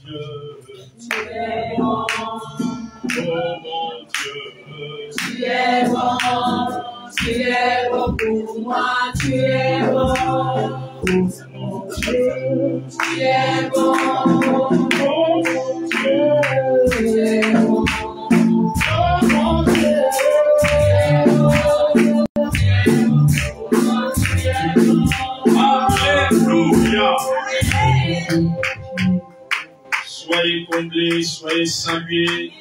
Dieu. Tu es bon. Oh mon Dieu. Tu es bon. Tu es bon pour moi. Tu es bon. Oh mon Dieu. Tu es bon. Oh mon Dieu. Tu es bon. Oh mon Dieu. Alléluia. Soyez comblés, soyez salués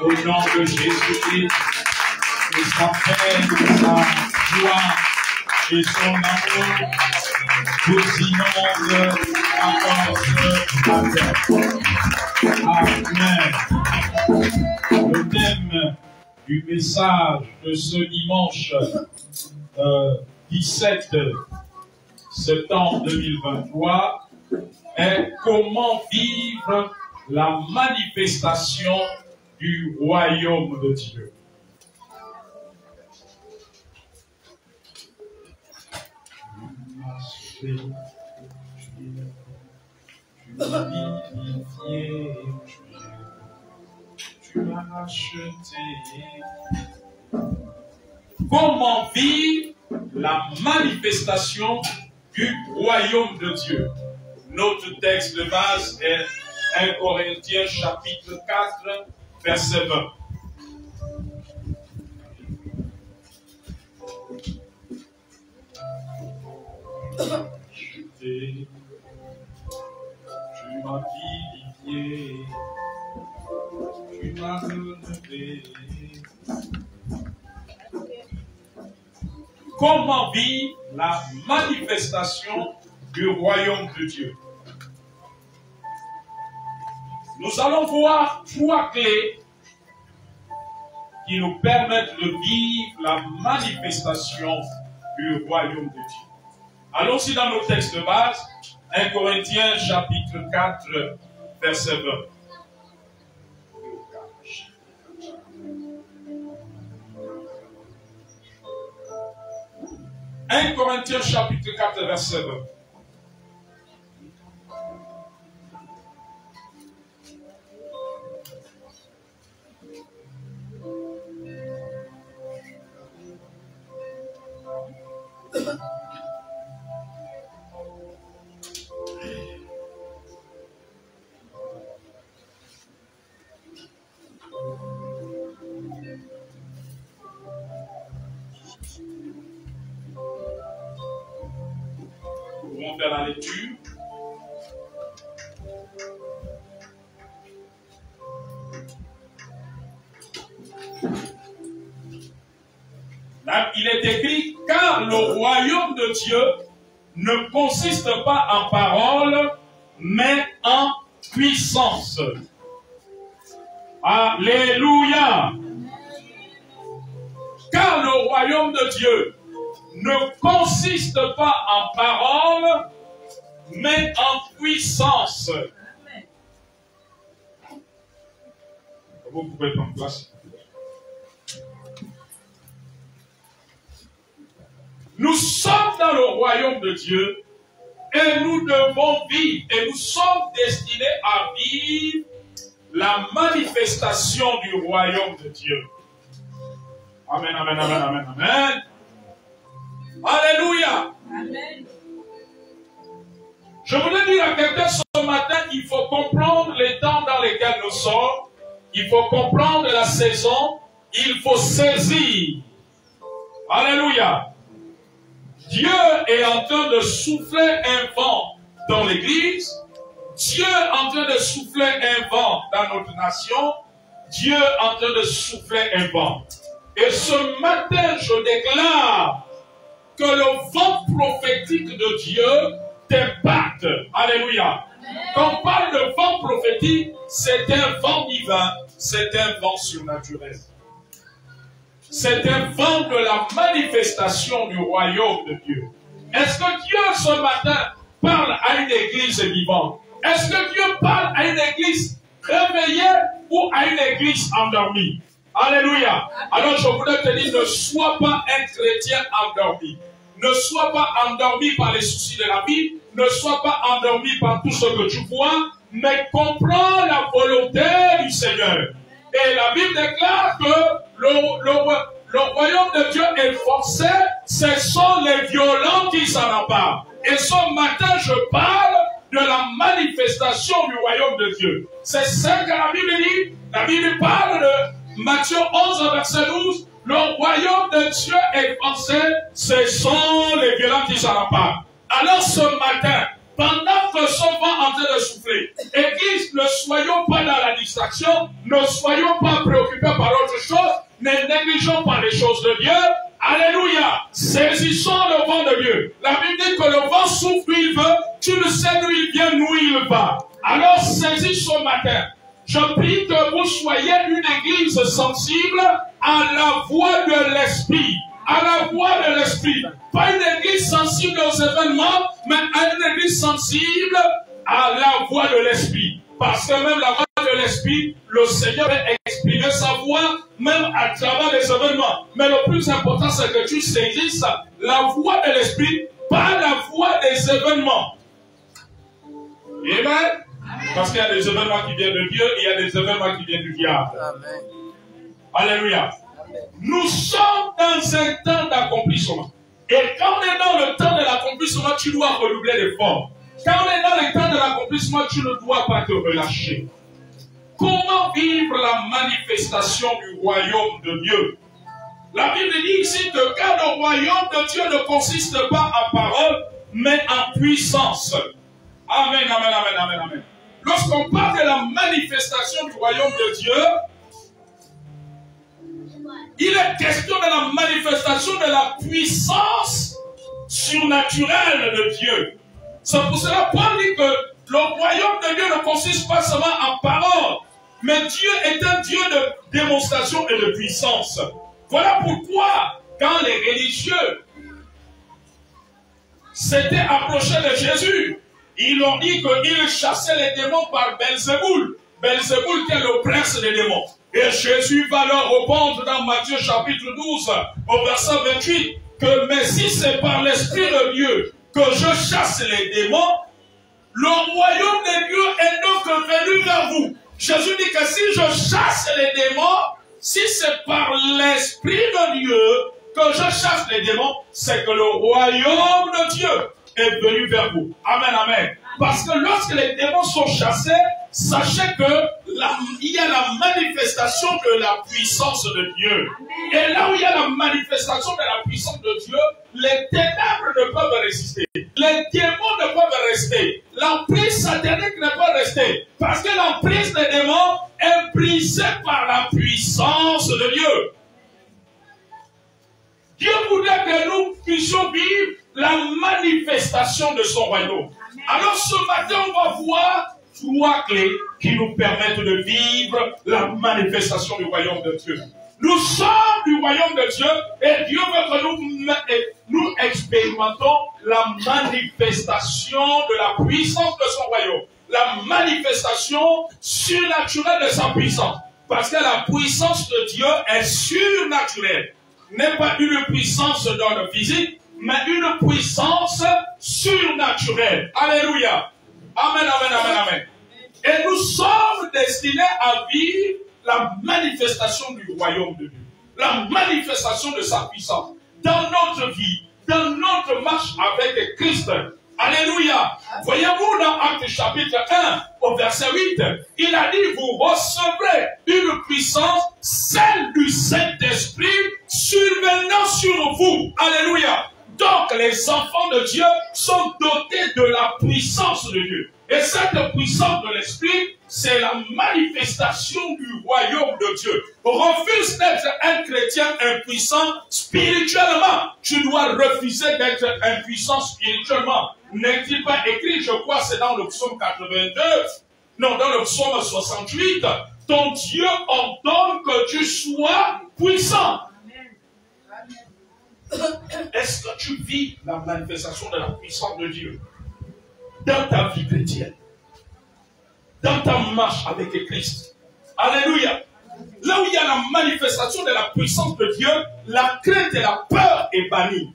au nom de Jésus-Christ, de sa paix, de sa joie et son amour vous inonde la force de la terre. Amen. Le thème du message de ce dimanche 17 septembre 2023 est comment vivre la manifestation du royaume de Dieu. Tu m'as vivifié, tu m'as racheté. Comment vivre la manifestation du royaume de Dieu? Notre texte de base est 1 Corinthiens chapitre 4, verset 20. Tu m'as vivifié, tu m'as relevé. Comment vit la manifestation du royaume de Dieu? Nous allons voir 3 clés qui nous permettent de vivre la manifestation du royaume de Dieu. Allons-y dans nos textes de base, 1 Corinthiens chapitre 4, verset 20. 1 Corinthiens chapitre 4, verset 20. Nous allons faire la lecture. Là, il est écrit, car le royaume de Dieu ne consiste pas en parole, mais en puissance. Alléluia. Car le royaume de Dieu ne consiste pas en parole, mais en puissance. Vous pouvez prendre place. Nous sommes dans le royaume de Dieu et nous devons vivre, et nous sommes destinés à vivre la manifestation du royaume de Dieu. Amen, amen, amen, amen, amen. Alléluia. Amen. Je voulais dire à quelqu'un ce matin, il faut comprendre les temps dans lesquels nous sommes, il faut comprendre la saison, il faut saisir. Alléluia. Dieu est en train de souffler un vent dans l'église. Dieu est en train de souffler un vent dans notre nation. Dieu est en train de souffler un vent. Et ce matin, je déclare que le vent prophétique de Dieu t'impacte. Alléluia. Quand on parle de vent prophétique, c'est un vent divin, c'est un vent surnaturel. C'est un vent de la manifestation du royaume de Dieu. Est-ce que Dieu ce matin parle à une église vivante? Est-ce que Dieu parle à une église réveillée ou à une église endormie? Alléluia. Alors je voudrais te dire, ne sois pas un chrétien endormi. Ne sois pas endormi par les soucis de la vie. Ne sois pas endormi par tout ce que tu vois. mais comprend la volonté du Seigneur. Et la Bible déclare que le royaume de Dieu est forcé, ce sont les violents qui s'en emparent. Et ce matin, je parle de la manifestation du royaume de Dieu. C'est ça que la Bible dit. La Bible parle de Matthieu 11, verset 12. Le royaume de Dieu est forcé, ce sont les violents qui s'en emparent. Alors ce matin, pendant que ce vent est en train de souffler, Église, ne soyons pas dans la distraction, ne soyons pas préoccupés par autre chose, ne négligeons pas les choses de Dieu. Alléluia! Saisissons le vent de Dieu. La Bible dit que le vent souffle où il veut, tu ne sais d'où il vient, d'où il va. Alors saisis ce matin. Je prie que vous soyez une église sensible à la voix de l'Esprit. À la voix de l'Esprit. Pas une église sensible aux événements, mais une église sensible à la voix de l'Esprit. Parce que même la voix de l'Esprit, le Seigneur va exprimer sa voix, même à travers les événements. Mais le plus important, c'est que tu saisisses la voix de l'Esprit, pas la voix des événements. Amen. Parce qu'il y a des événements qui viennent de Dieu et il y a des événements qui viennent du diable. Amen. Alléluia. Amen. Nous sommes dans un temps d'accomplissement. Et quand on est dans le temps de l'accomplissement, tu dois redoubler l'effort. Quand on est dans le temps de l'accomplissement, tu ne dois pas te relâcher. Comment vivre la manifestation du royaume de Dieu? La Bible dit ici que car le royaume de Dieu ne consiste pas en parole, mais en puissance. Amen, amen, amen, amen, amen. Lorsqu'on parle de la manifestation du royaume de Dieu, il est question de la manifestation de la puissance surnaturelle de Dieu. C'est pour cela que Paul dit que le royaume de Dieu ne consiste pas seulement en parole, mais Dieu est un Dieu de démonstration et de puissance. Voilà pourquoi, quand les religieux s'étaient approchés de Jésus, ils ont dit qu'ils chassaient les démons par Belzéboul. Belzéboul qui est le prince des démons. Et Jésus va leur répondre dans Matthieu chapitre 12, au verset 28, que mais si c'est par l'Esprit de Dieu que je chasse les démons, le royaume de Dieu est donc venu vers vous. Jésus dit que si je chasse les démons, si c'est par l'Esprit de Dieu que je chasse les démons, c'est que le royaume de Dieu est venu vers vous. Amen, amen. Parce que lorsque les démons sont chassés, sachez que il y a la manifestation de la puissance de Dieu. Et là où il y a la manifestation de la puissance de Dieu, les ténèbres ne peuvent résister. Les démons ne peuvent rester. L'emprise satanique ne peut rester. Parce que l'emprise des démons est brisée par la puissance de Dieu. Dieu voudrait que nous puissions vivre la manifestation de son royaume. Alors ce matin, on va voir trois clés qui nous permettent de vivre la manifestation du royaume de Dieu. Nous sommes du royaume de Dieu et Dieu veut que nous expérimentons la manifestation de la puissance de son royaume. La manifestation surnaturelle de sa puissance. Parce que la puissance de Dieu est surnaturelle. N'est pas une puissance dans le physique, mais une puissance surnaturelle. Alléluia. Amen, amen, amen, amen. Et nous sommes destinés à vivre la manifestation du royaume de Dieu. La manifestation de sa puissance. Dans notre vie, dans notre marche avec Christ. Alléluia. Voyez-vous dans Actes chapitre 1, au verset 8, il a dit, vous recevrez une puissance, celle du Saint-Esprit, survenant sur vous. Alléluia. Donc, les enfants de Dieu sont dotés de la puissance de Dieu. Et cette puissance de l'Esprit, c'est la manifestation du royaume de Dieu. Refuse d'être un chrétien impuissant spirituellement. Tu dois refuser d'être impuissant spirituellement. N'est-il pas écrit, je crois, c'est dans le psaume 82, non, dans le psaume 68, ton Dieu ordonne que tu sois puissant. Est-ce que tu vis la manifestation de la puissance de Dieu dans ta vie chrétienne, dans ta marche avec Christ? Alléluia. Là où il y a la manifestation de la puissance de Dieu, la crainte et la peur est bannie.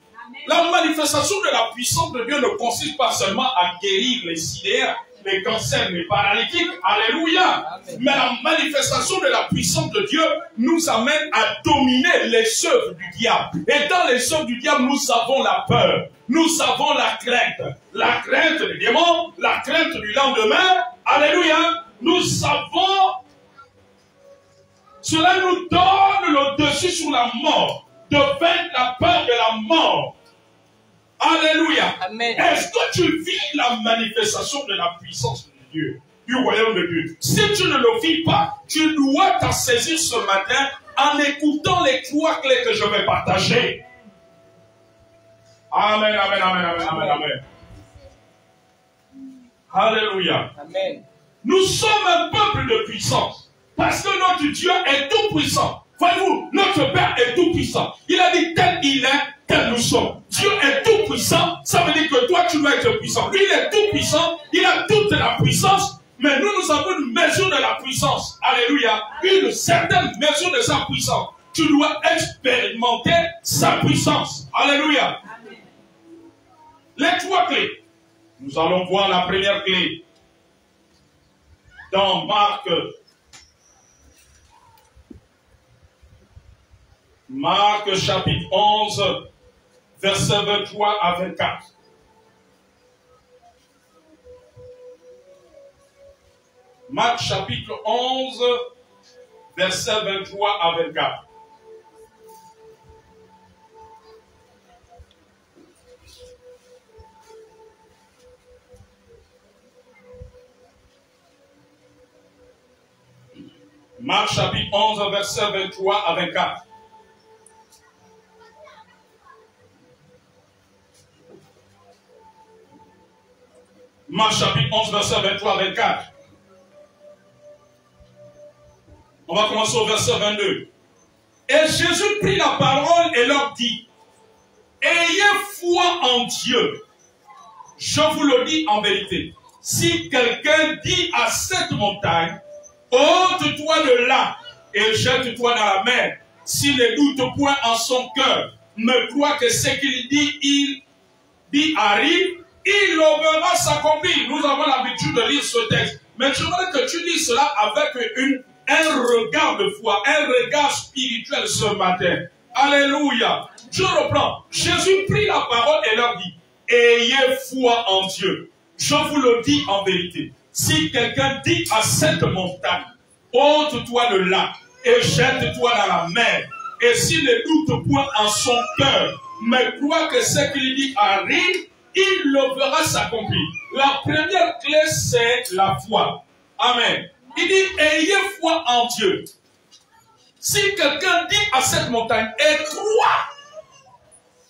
La manifestation de la puissance de Dieu ne consiste pas seulement à guérir les sidéens, les cancers, les paralytiques. Alléluia. Amen. Mais la manifestation de la puissance de Dieu nous amène à dominer les œuvres du diable. Et dans les œuvres du diable, nous avons la peur. Nous avons la crainte. La crainte des démons, la crainte du lendemain. Alléluia. Nous avons... Cela nous donne le dessus sur la mort. De vaincre la peur de la mort. Alléluia. Est-ce que tu vis la manifestation de la puissance de Dieu, du royaume de Dieu? Si tu ne le vis pas, tu dois t'en saisir ce matin en écoutant les trois clés que je vais partager. Amen, amen, amen, amen, amen, amen. Alléluia. Amen. Nous sommes un peuple de puissance parce que notre Dieu est tout puissant. Voyez-vous, notre Père est tout puissant. Il a dit tel il est, tel nous sommes. Dieu est tout puissant, ça veut dire que toi tu dois être puissant. Lui il est tout puissant, il a toute la puissance, mais nous avons une mesure de la puissance. Alléluia. Une certaine mesure de sa puissance. Tu dois expérimenter sa puissance. Alléluia. Amen. Les trois clés. Nous allons voir la première clé dans Marc chapitre 11, versets 23 à 24. Marc chapitre 11, versets 23 à 24. Marc chapitre 11, versets 23 à 24. Marc chapitre 11, verset 23 à 24. On va commencer au verset 22. Et Jésus prit la parole et leur dit, ayez foi en Dieu. Je vous le dis en vérité. Si quelqu'un dit à cette montagne, ôte-toi de là et jette-toi dans la mer, s'il ne doute point en son cœur, mais croit que ce qu'il dit, il dit arrive, il le verra s'accomplir. Nous avons l'habitude de lire ce texte. Mais je voudrais que tu lis cela avec un regard de foi, un regard spirituel ce matin. Alléluia. Je reprends. Jésus prit la parole et leur dit, ayez foi en Dieu. Je vous le dis en vérité. Si quelqu'un dit à cette montagne, ôte-toi de là et jette-toi dans la mer, et s'il ne doute point en son cœur, mais croit que ce qu'il dit arrive, il le verra s'accomplir. La première clé, c'est la foi. Amen. Il dit, ayez foi en Dieu. Si quelqu'un dit à cette montagne, et croit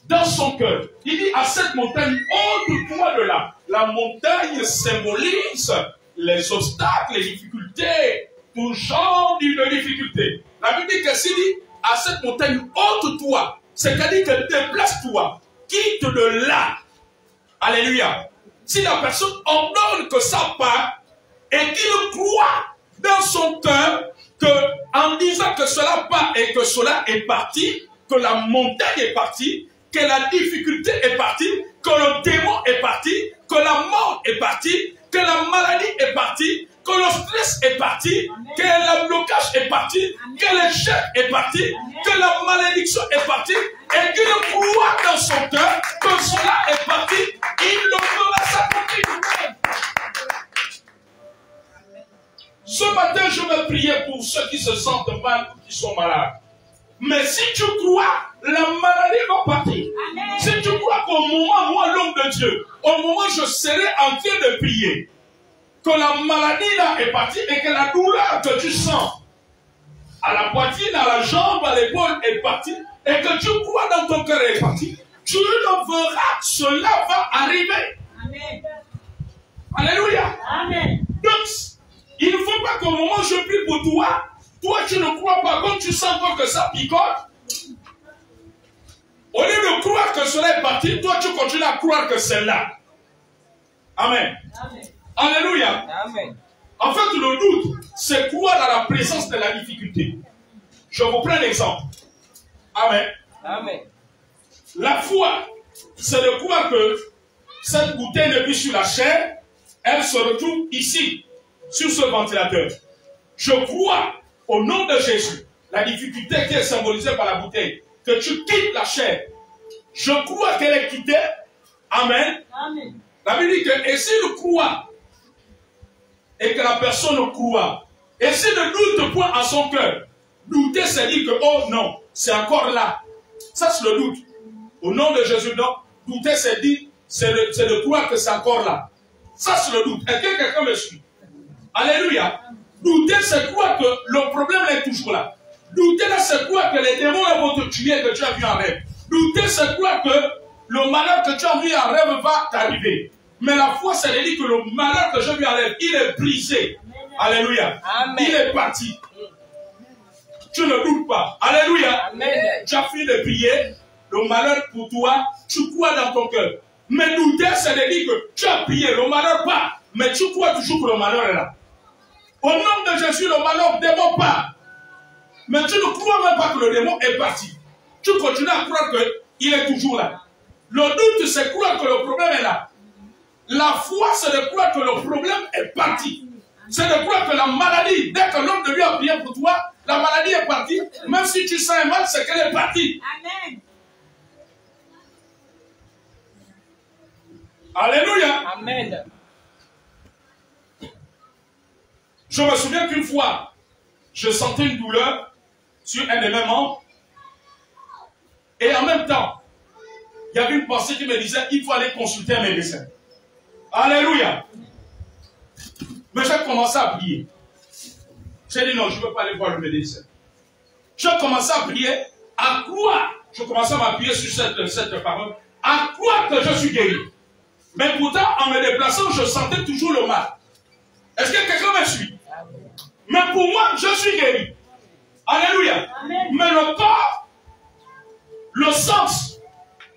dans son cœur, il dit à cette montagne, ôte-toi de là. La montagne symbolise les obstacles, les difficultés, tout genre de difficultés. La Bible dit que s'il dit à cette montagne, ôte-toi, c'est-à-dire que déplace-toi, quitte de là. Alléluia. Si la personne ordonne que ça part et qu'il croit dans son cœur en disant que cela part et que cela est parti, que la montagne est partie, que la difficulté est partie, que le démon est parti, que la mort est partie, que la maladie est partie, que le stress est parti, que le blocage est parti, que l'échec est parti, que la malédiction est partie, et qu'il croit dans son cœur que cela est parti, il le fera s'accomplir. Ce matin, je vais prier pour ceux qui se sentent mal ou qui sont malades. Mais si tu crois, la maladie va partir. Amen. Si tu crois qu'au moment, moi, l'homme de Dieu, au moment où je serai en train de prier, que la maladie là est partie et que la douleur que tu sens à la poitrine, à la jambe, à l'épaule est partie, et que tu crois dans ton cœur est partie, tu le verras, cela va arriver. Amen. Alléluia. Amen. Donc, il ne faut pas qu'au moment où je prie pour toi, toi tu ne crois pas, comme tu sens encore que ça picote. Au lieu de croire que cela est parti, toi tu continues à croire que c'est là. Amen. Amen. Alléluia. Amen. En fait, le doute, c'est croire à la présence de la difficulté. Je vous prends l'exemple. Amen. Amen. La foi, c'est de croire que cette bouteille n'est plus sur la chair, elle se retrouve ici, sur ce ventilateur. Je crois, au nom de Jésus, la difficulté qui est symbolisée par la bouteille, que tu quittes la chair. Je crois qu'elle est quittée. Amen. Amen. La Bible dit que, et s'il croit, et que la personne croit, et s'il ne doute point en son cœur, douter, c'est dire que, oh non, c'est encore là. Ça, c'est le doute. Au nom de Jésus, non. Douter, c'est dire, c'est de croire que c'est encore là. Ça, c'est le doute. Est-ce que quelqu'un me suit? Alléluia. Douter, c'est croire que le problème est toujours là. Douter, là, c'est croire que les démons vont te tuer, que tu as vu en rêve. Douter, c'est croire que le malheur que tu as vu en rêve va t'arriver. Mais la foi, c'est de dire que le malheur que j'ai vu en rêve, il est brisé. Alléluia. Amen. Il est parti. Tu ne doutes pas. Alléluia. Amen. Tu as fini de prier. Le malheur pour toi, tu crois dans ton cœur. Mais douter, c'est de dire que tu as prié. Le malheur part. Mais tu crois toujours que le malheur est là. Au nom de Jésus, le malheur ne démon pas. Mais tu ne crois même pas que le démon est parti. Tu continues à croire qu'il est toujours là. Le doute, c'est croire que le problème est là. La foi, c'est de croire que le problème est parti. C'est de croire que la maladie, dès que l'homme de Dieu a prié pour toi, la maladie est partie. Même si tu sens mal, c'est qu'elle est partie. Amen. Alléluia. Amen. Je me souviens qu'une fois, je sentais une douleur sur un de mes membres. Et en même temps, il y avait une pensée qui me disait, il faut aller consulter un médecin. Alléluia. Mais j'ai commencé à prier. J'ai dit non, je ne veux pas aller voir le médecin. J'ai commencé à prier, à croire. Je commençais à m'appuyer sur cette parole, à croire que je suis guéri. Mais pourtant, en me déplaçant, je sentais toujours le mal. Est-ce que quelqu'un me suit? Mais pour moi, je suis guéri. Alléluia. Amen. Mais le corps, le sens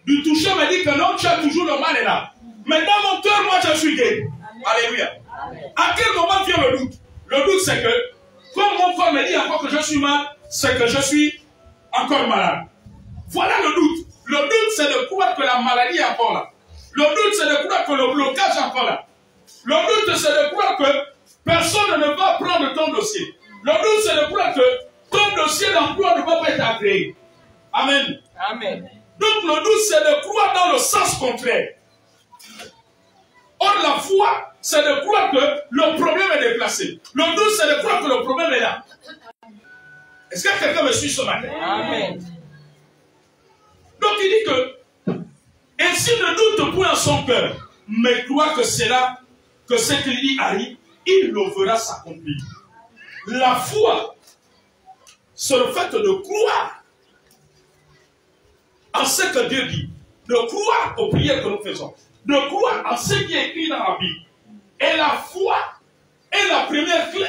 du toucher me dit que non, tu as toujours le mal est là. Mais dans mon cœur, moi, je suis guéri. Amen. Alléluia. Amen. À quel moment vient le doute? Le doute, c'est que, comme mon corps me dit encore que je suis mal, c'est que je suis encore malade. Voilà le doute. Le doute, c'est de croire que la maladie est encore là. Le doute, c'est de croire que le blocage est encore là. Le doute, c'est de croire que personne ne va prendre ton dossier. Le doute, c'est de croire que ton dossier d'emploi ne va pas être agréé. Amen. Amen. Donc, le doute, c'est de croire dans le sens contraire. Or, la foi, c'est de croire que le problème est déplacé. Le doute, c'est de croire que le problème est là. Est-ce que quelqu'un me suit ce matin? Amen. Donc, il dit que, et s'il ne doute point en son cœur, mais croit que c'est là, que ce qu'il dit arrive, il le verra s'accomplir. La foi, c'est le fait de croire en ce que Dieu dit, de croire aux prières que nous faisons, de croire en ce qui est écrit dans la Bible. Et la foi est la première clé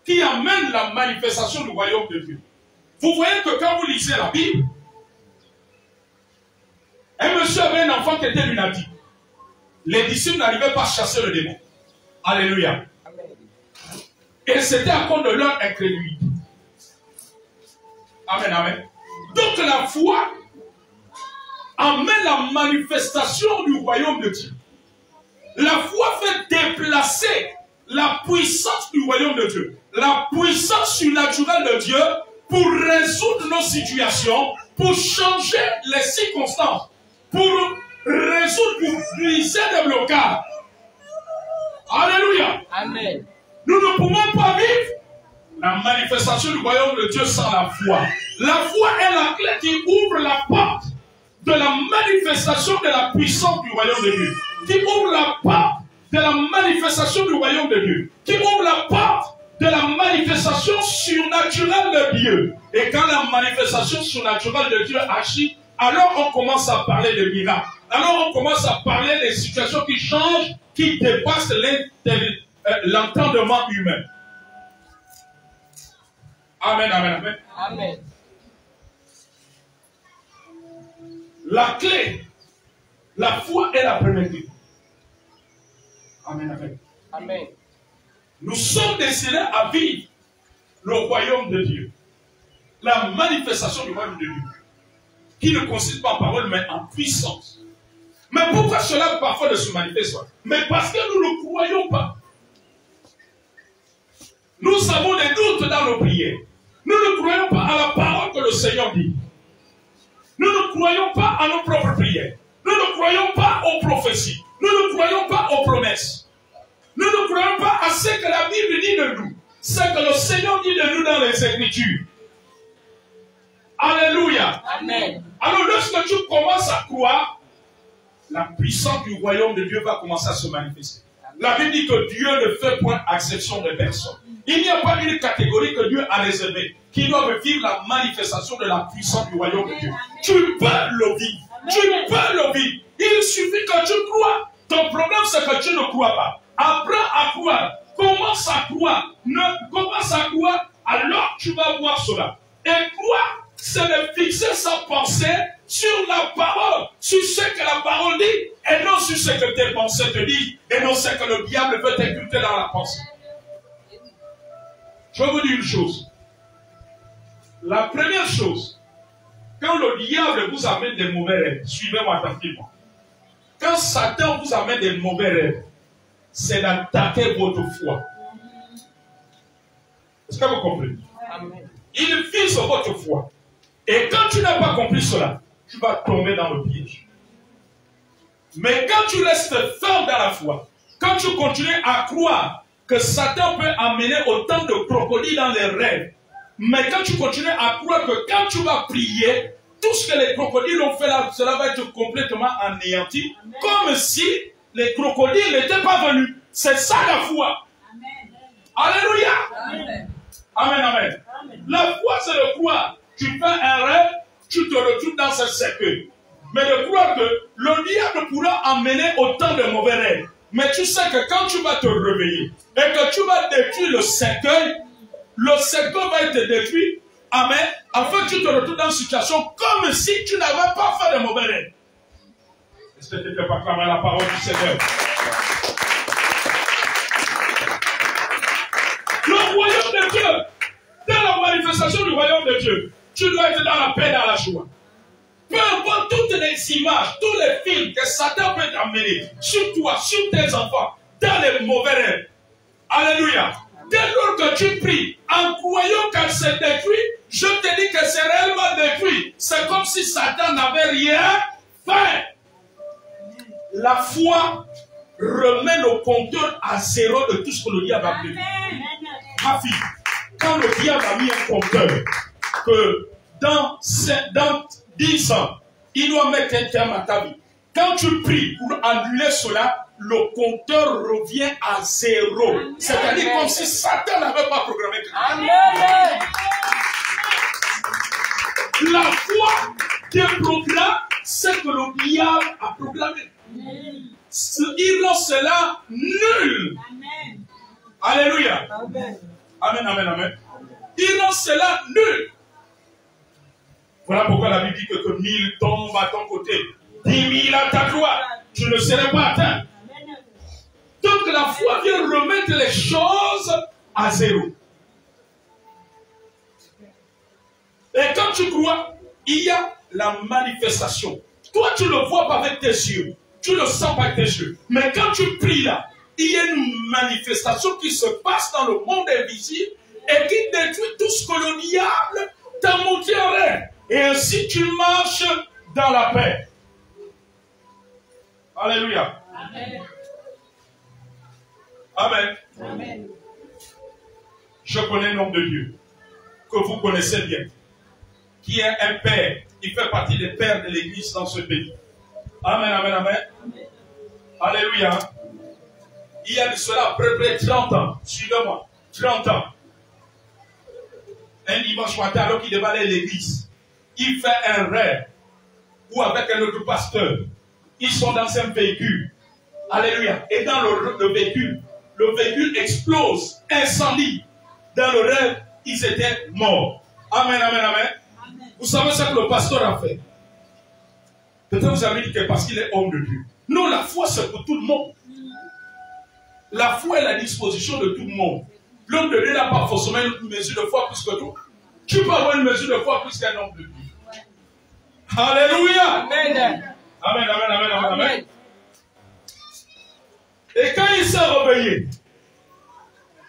qui amène la manifestation du royaume de Dieu. Vous voyez que quand vous lisez la Bible, un monsieur avait un enfant qui était lunatique. Les disciples n'arrivaient pas à chasser le démon. Alléluia. Et c'était à cause de leur incrédulité. Amen, amen. Donc la foi amène la manifestation du royaume de Dieu. La foi fait déplacer la puissance du royaume de Dieu. La puissance surnaturelle de Dieu pour résoudre nos situations, pour changer les circonstances, pour résoudre, pour briser des blocages. Alléluia. Amen. Nous ne pouvons pas vivre la manifestation du royaume de Dieu sans la foi. La foi est la clé qui ouvre la porte de la manifestation de la puissance du royaume de Dieu. Qui ouvre la porte de la manifestation du royaume de Dieu. Qui ouvre la porte de la manifestation surnaturelle de Dieu. Et quand la manifestation surnaturelle de Dieu agit, alors on commence à parler de miracles. Alors on commence à parler des situations qui changent, qui dépassent l'entendement humain. Amen, amen, amen. Amen. La clé, la foi est la première clé. Amen, amen. Amen. Nous sommes destinés à vivre le royaume de Dieu. La manifestation du royaume de Dieu. Qui ne consiste pas en parole, mais en puissance. Mais pourquoi cela parfois ne se manifeste pas? Mais parce que nous ne croyons pas. Nous avons des doutes dans nos prières. Nous ne croyons pas à la parole que le Seigneur dit. Nous ne croyons pas à nos propres prières. Nous ne croyons pas aux prophéties. Nous ne croyons pas aux promesses. Nous ne croyons pas à ce que la Bible dit de nous. Ce que le Seigneur dit de nous dans les Écritures. Alléluia. Amen. Alors lorsque tu commences à croire, la puissance du royaume de Dieu va commencer à se manifester. La Bible dit que Dieu ne fait point exception de personne. Il n'y a pas une catégorie que Dieu a réservée qui doit vivre la manifestation de la puissance du royaume de Dieu. Tu peux le vivre. Tu peux le vivre. Il suffit que tu crois. Ton problème, c'est que tu ne crois pas. Apprends à croire. Commence à croire. Commence à croire, alors tu vas voir cela. Et croire, c'est de fixer sa pensée sur la parole, sur ce que la parole dit, et non sur ce que tes pensées te disent, et non ce que le diable veut t'inculter dans la pensée. Je vais vous dire une chose. La première chose, quand le diable vous amène des mauvais rêves, suivez-moi attentivement. Quand Satan vous amène des mauvais rêves, c'est d'attaquer votre foi. Est-ce que vous comprenez? Il vise votre foi. Et quand tu n'as pas compris cela, tu vas tomber dans le piège. Mais quand tu restes ferme dans la foi, quand tu continues à croire que Satan peut amener autant de crocodiles dans les rêves, mais quand tu continues à croire que quand tu vas prier, tout ce que les crocodiles ont fait là, cela va être complètement anéanti, comme si les crocodiles n'étaient pas venus. C'est ça la foi. Amen. Alléluia. Amen. Amen, amen. La foi, c'est de croire. Tu fais un rêve, tu te retrouves dans ce cercueil. Mais de croire que le diable pourra amener autant de mauvais rêves. Mais tu sais que quand tu vas te réveiller et que tu vas détruire le cercueil va être détruit. Amen. Afin que tu te retrouves dans une situation comme si tu n'avais pas fait de mauvais rêves. Est-ce que tu peux pas clamer la parole du Seigneur? Le royaume de Dieu, dans la manifestation du royaume de Dieu, tu dois être dans la paix, dans la joie. Peu importe toutes les images, tous les films que Satan peut t'amener sur toi, sur tes enfants, dans les mauvais rêves. Alléluia. Dès lors que tu pries, en croyant qu'elle s'est détruite, je te dis que c'est réellement détruit. C'est comme si Satan n'avait rien fait. La foi remet le compteur à zéro de tout ce que le diable a prévu. Ma fille, quand le diable a mis un compteur, que dans 10 ans, il doit mettre un terme à ta vie. Quand tu pries pour annuler cela, le compteur revient à zéro. C'est-à-dire comme si Satan n'avait pas programmé. Amen. La foi qui programme, c'est que le diable a programmé. Il rend cela nul. Amen. Alléluia. Amen. Amen, amen, amen. Il rend cela nul. Voilà pourquoi la Bible dit que 1000 tombent à ton côté, 10 000 à ta droite, tu ne serais pas atteint. Donc la foi vient remettre les choses à zéro. Et quand tu crois, il y a la manifestation. Toi, tu ne le vois pas avec tes yeux. Tu ne le sens pas avec tes yeux. Mais quand tu pries là, il y a une manifestation qui se passe dans le monde invisible et qui détruit tout ce que le diable t'a montré en rêve. Et ainsi tu marches dans la paix. Alléluia. Amen. Amen. Amen. Je connais un homme de Dieu que vous connaissez bien, qui est un père. Il fait partie des pères de l'église dans ce pays. Amen, amen, amen. Amen. Alléluia. Il y a de cela à peu près 30 ans. Suivez-moi. 30 ans. Un dimanche matin, alors qu'il devait aller à l'église, il fait un rêve ou avec un autre pasteur. Ils sont dans un véhicule. Alléluia. Et dans le véhicule explose, incendie. Dans le rêve, ils étaient morts. Amen, amen, amen. Amen. Vous savez ce que le pasteur a fait? Peut-être vous avez dit que parce qu'il est homme de Dieu. Non, la foi c'est pour tout le monde. La foi est à la disposition de tout le monde. L'homme de Dieu n'a pas forcément une mesure de foi plus que toi. Tu peux avoir une mesure de foi plus qu'un homme de Dieu. Alléluia. Amen. Amen, amen, amen, amen, amen. Et quand il s'est réveillé,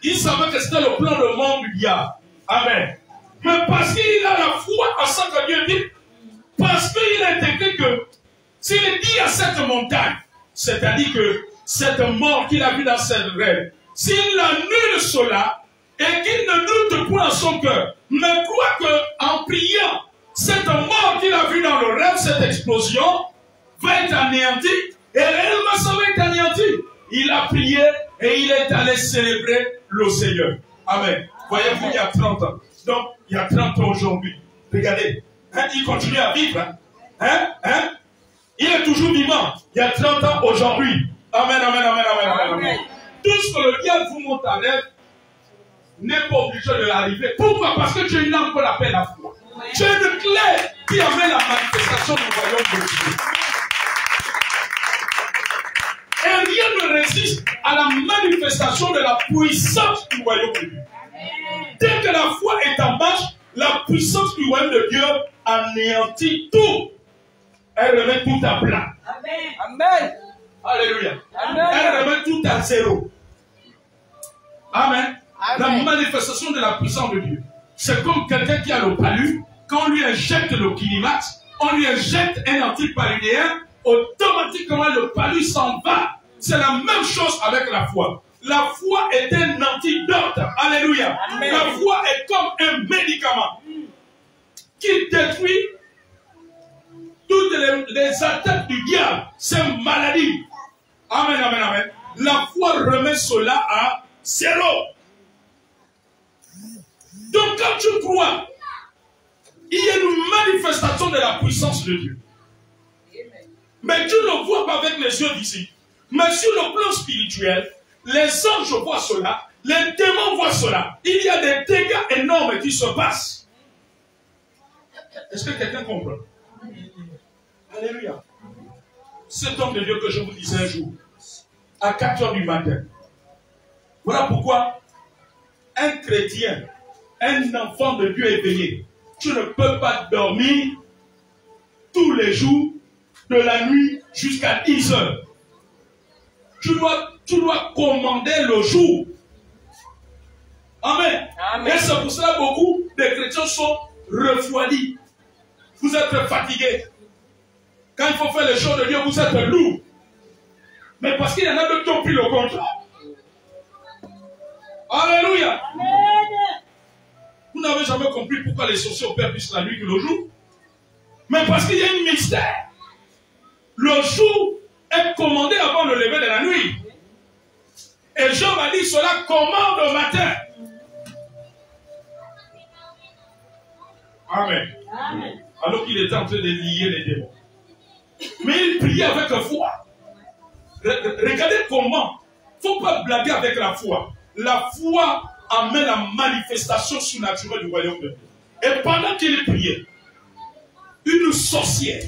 il savait que c'était le plan de mort du diable. Amen. Mais parce qu'il a la foi à ce que Dieu dit, parce qu'il a écrit que s'il dit à cette montagne, c'est-à-dire que cette mort qu'il a vue dans cette rêve, s'il annule cela et qu'il ne doute point en son cœur, mais croit qu'en priant, cette mort qu'il a vue dans le rêve, cette explosion, va être anéantie, et réellement ça va être anéanti. Il a prié et il est allé célébrer le Seigneur. Amen. Voyez-vous, il y a 30 ans. Donc, il y a 30 ans aujourd'hui. Regardez, hein, il continue à vivre. Hein? Il est toujours vivant. Il y a 30 ans aujourd'hui. Amen, amen, amen, amen, amen, amen. Tout ce que le diable vous montre à rêve n'est pas obligé de l'arriver. Pourquoi? Parce que tu as une âme qu'on appelle la foi. Tu as une clé qui amène la manifestation du royaume de Dieu. Et rien ne résiste à la manifestation de la puissance du royaume de Dieu. Dès que la foi est en marche, la puissance du royaume de Dieu anéantit tout. Elle remet tout à plat. Amen. Amen. Alléluia. Amen. Elle remet tout à zéro. Amen. Amen. La manifestation de la puissance de Dieu. C'est comme quelqu'un qui a le palu. Quand on lui injecte le climax, on lui injecte un antipalunéen, automatiquement le palu s'en va. C'est la même chose avec la foi. La foi est un antidote. Alléluia. Amen. La foi est comme un médicament qui détruit toutes les attaques du diable, ces maladies. Amen, amen, amen. La foi remet cela à zéro. Donc quand tu crois, il y a une manifestation de la puissance de Dieu. Mais tu ne vois pas avec les yeux d'ici. Mais sur le plan spirituel, les anges voient cela, les démons voient cela. Il y a des dégâts énormes qui se passent. Est-ce que quelqu'un comprend? Alléluia. Cet homme de Dieu que je vous disais un jour, à 4 heures du matin. Voilà pourquoi un chrétien, un enfant de Dieu éveillé, tu ne peux pas dormir tous les jours, de la nuit jusqu'à 10 heures. Tu dois commander le jour. Amen. Amen. Et c'est pour cela que beaucoup de chrétiens sont refroidis. Vous êtes fatigués. Quand il faut faire les choses de Dieu, vous êtes lourds. Mais parce qu'il y en a d'autres qui ont pris le contrat. Alléluia. Amen. Vous n'avez jamais compris pourquoi les sorciers opèrent plus la nuit que le jour. Mais parce qu'il y a un mystère. Le jour est commandé avant le lever de la nuit. Et Jean m'a dit cela commande au matin. Amen. Amen. Alors qu'il était en train de lier les démons. Mais il priait avec foi. Regardez comment. Il ne faut pas blaguer avec la foi. La foi amène la manifestation surnaturelle du royaume de Dieu. Et pendant qu'il priait, une sorcière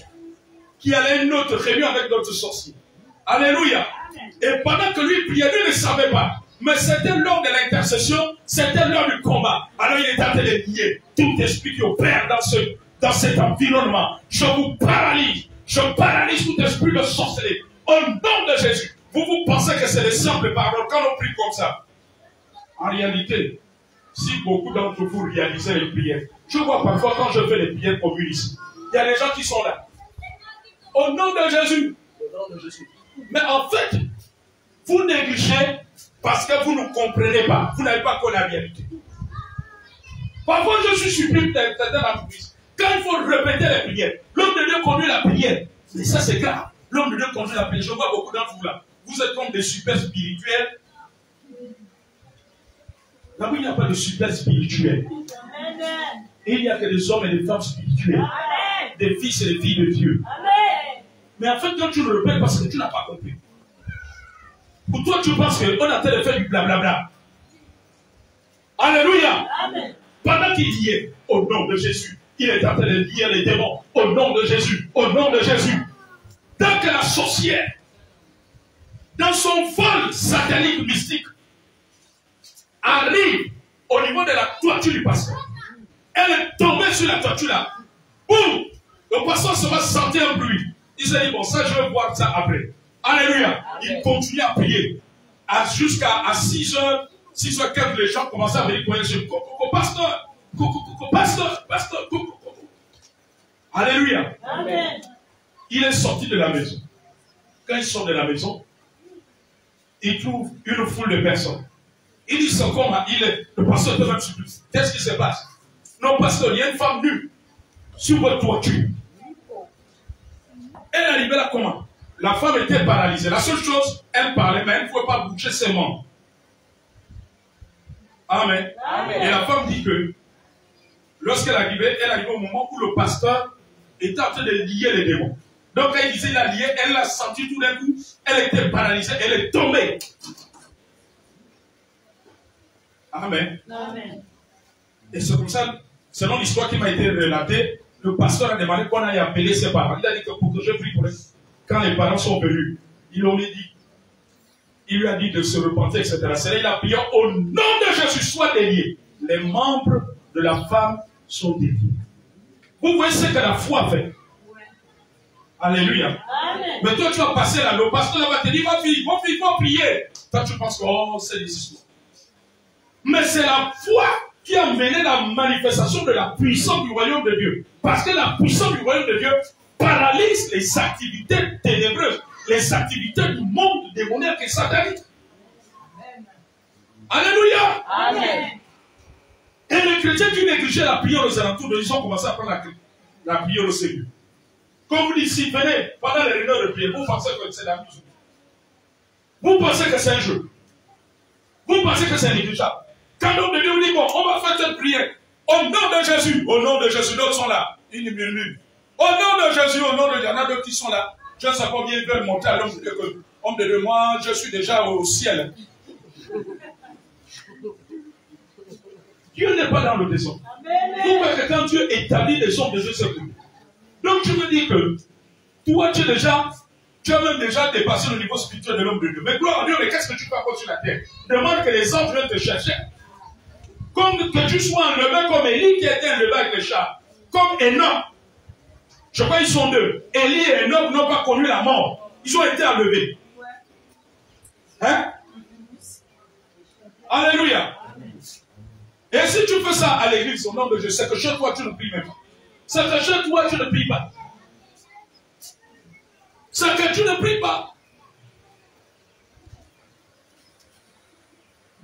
qui allait à une autre réunion avec d'autres sorciers. Alléluia. Et pendant que lui priait, lui ne savait pas. Mais c'était l'heure de l'intercession, c'était l'heure du combat. Alors il est en train de lier tout esprit qui opère dans cet environnement. Je vous paralyse. Je paralyse tout esprit de sorcellerie. Au nom de Jésus. Vous pensez que c'est des simples paroles quand on prie comme ça. En réalité, si beaucoup d'entre vous réalisez les prières, je vois parfois quand je fais les prières communes ici, il y a des gens qui sont là. Au nom de Jésus. Au nom de Jésus. Mais en fait, vous négligez parce que vous ne comprenez pas. Vous n'avez pas connu la vérité. Parfois, je suis surpris certaines entreprises. Quand il faut répéter les prières, l'homme de Dieu conduit la prière. Mais ça, c'est grave. L'homme de Dieu conduit la prière. Je vois beaucoup d'entre vous là. Vous êtes comme des super spirituels. Là-bas, il n'y a pas de super spirituels. Il n'y a que des hommes et des femmes spirituels. Des fils et des filles de Dieu. Mais en fait, quand tu le répètes, parce que tu n'as pas compris. Pour toi, tu penses qu'on est en train de faire du blablabla. Alléluia. Amen. Pendant qu'il disait, au nom de Jésus, il est en train de dire les démons, au nom de Jésus, au nom de Jésus. Tant que la sorcière, dans son vol satanique mystique, arrive au niveau de la toiture du pasteur, elle est tombée sur la toiture là. Boum! Le pasteur se va sentir un bruit. Il s'est dit, bon, ça, je vais voir ça après. Alléluia. Il continue à prier. Jusqu'à 6h, 6h15, les gens commençaient à venir connaître sur pasteur, pasteur. Alléluia. Amen. Il est sorti de la maison. Quand il sort de la maison, il trouve une foule de personnes. Il dit, c'est comme le pasteur peut même surprise. Qu'est-ce qui se passe? Non, pasteur, il y a une femme nue sur votre toiture. Elle est arrivée là comment? La femme était paralysée. La seule chose, elle parlait, mais elle ne pouvait pas bouger ses membres. Amen. Amen. Et la femme dit que lorsqu'elle arrivait, elle arrivait au moment où le pasteur était en train de lier les démons. Donc quand il disait il a lié, elle l'a senti tout d'un coup, elle était paralysée, elle est tombée. Amen. Amen. Et c'est comme ça, selon l'histoire qui m'a été relatée, le pasteur a demandé qu'on aille appeler ses parents. Il a dit que pour que je prie pour eux. Quand les parents sont venus, il lui a dit de se repentir, etc. C'est là il a prié au nom de Jésus, sois délié. Les membres de la femme sont déliés. Vous voyez ce que la foi fait. Alléluia. Amen. Mais toi, tu vas passer là, le pasteur va te dire, va prier. Toi, tu penses que, oh, c'est des histoires. Mais c'est la foi qui a mené la manifestation de la puissance du royaume de Dieu. Parce que la puissance du royaume de Dieu paralyse les activités ténébreuses, les activités du monde démoniaque et satanique. Alléluia. Amen. Et les chrétiens qui négligeaient la prière aux alentours, ils ont commencé à prendre la prière au Seigneur. Comme vous dites, si venez pendant les réunions de prière, vous pensez que c'est la musique. Vous pensez que c'est un jeu. Vous pensez que c'est négligeable. Quand l'homme de Dieu vous dit, bon, on va faire cette prière. Au nom de Jésus, d'autres sont là. Ils murmurent. Au nom de Jésus, au nom de Dieu, il y en a d'autres qui sont là. Je ne sais pas combien ils veulent monter à l'homme de Dieu. Homme de Dieu, moi, je suis déjà au ciel. Dieu n'est pas dans le désordre. Vous voyez que quand Dieu établit les hommes de Dieu, c'est pour. Donc tu me dis que toi, tu as même déjà dépassé le niveau spirituel de l'homme de Dieu. Mais gloire à Dieu, mais qu'est-ce que tu fais encore sur la terre? Demande que les anges viennent te chercher. Comme que tu sois enlevé comme Élie qui était enlevé avec les chats. Comme Enoch. Je crois qu'ils sont deux. Élie et Enoch n'ont pas connu la mort. Ils ont été enlevés. Hein? Alléluia. Et si tu fais ça à l'église, au nom de Dieu, c'est que chez toi, tu ne pries même pas. C'est que chez toi, tu ne pries pas. C'est que tu ne pries pas.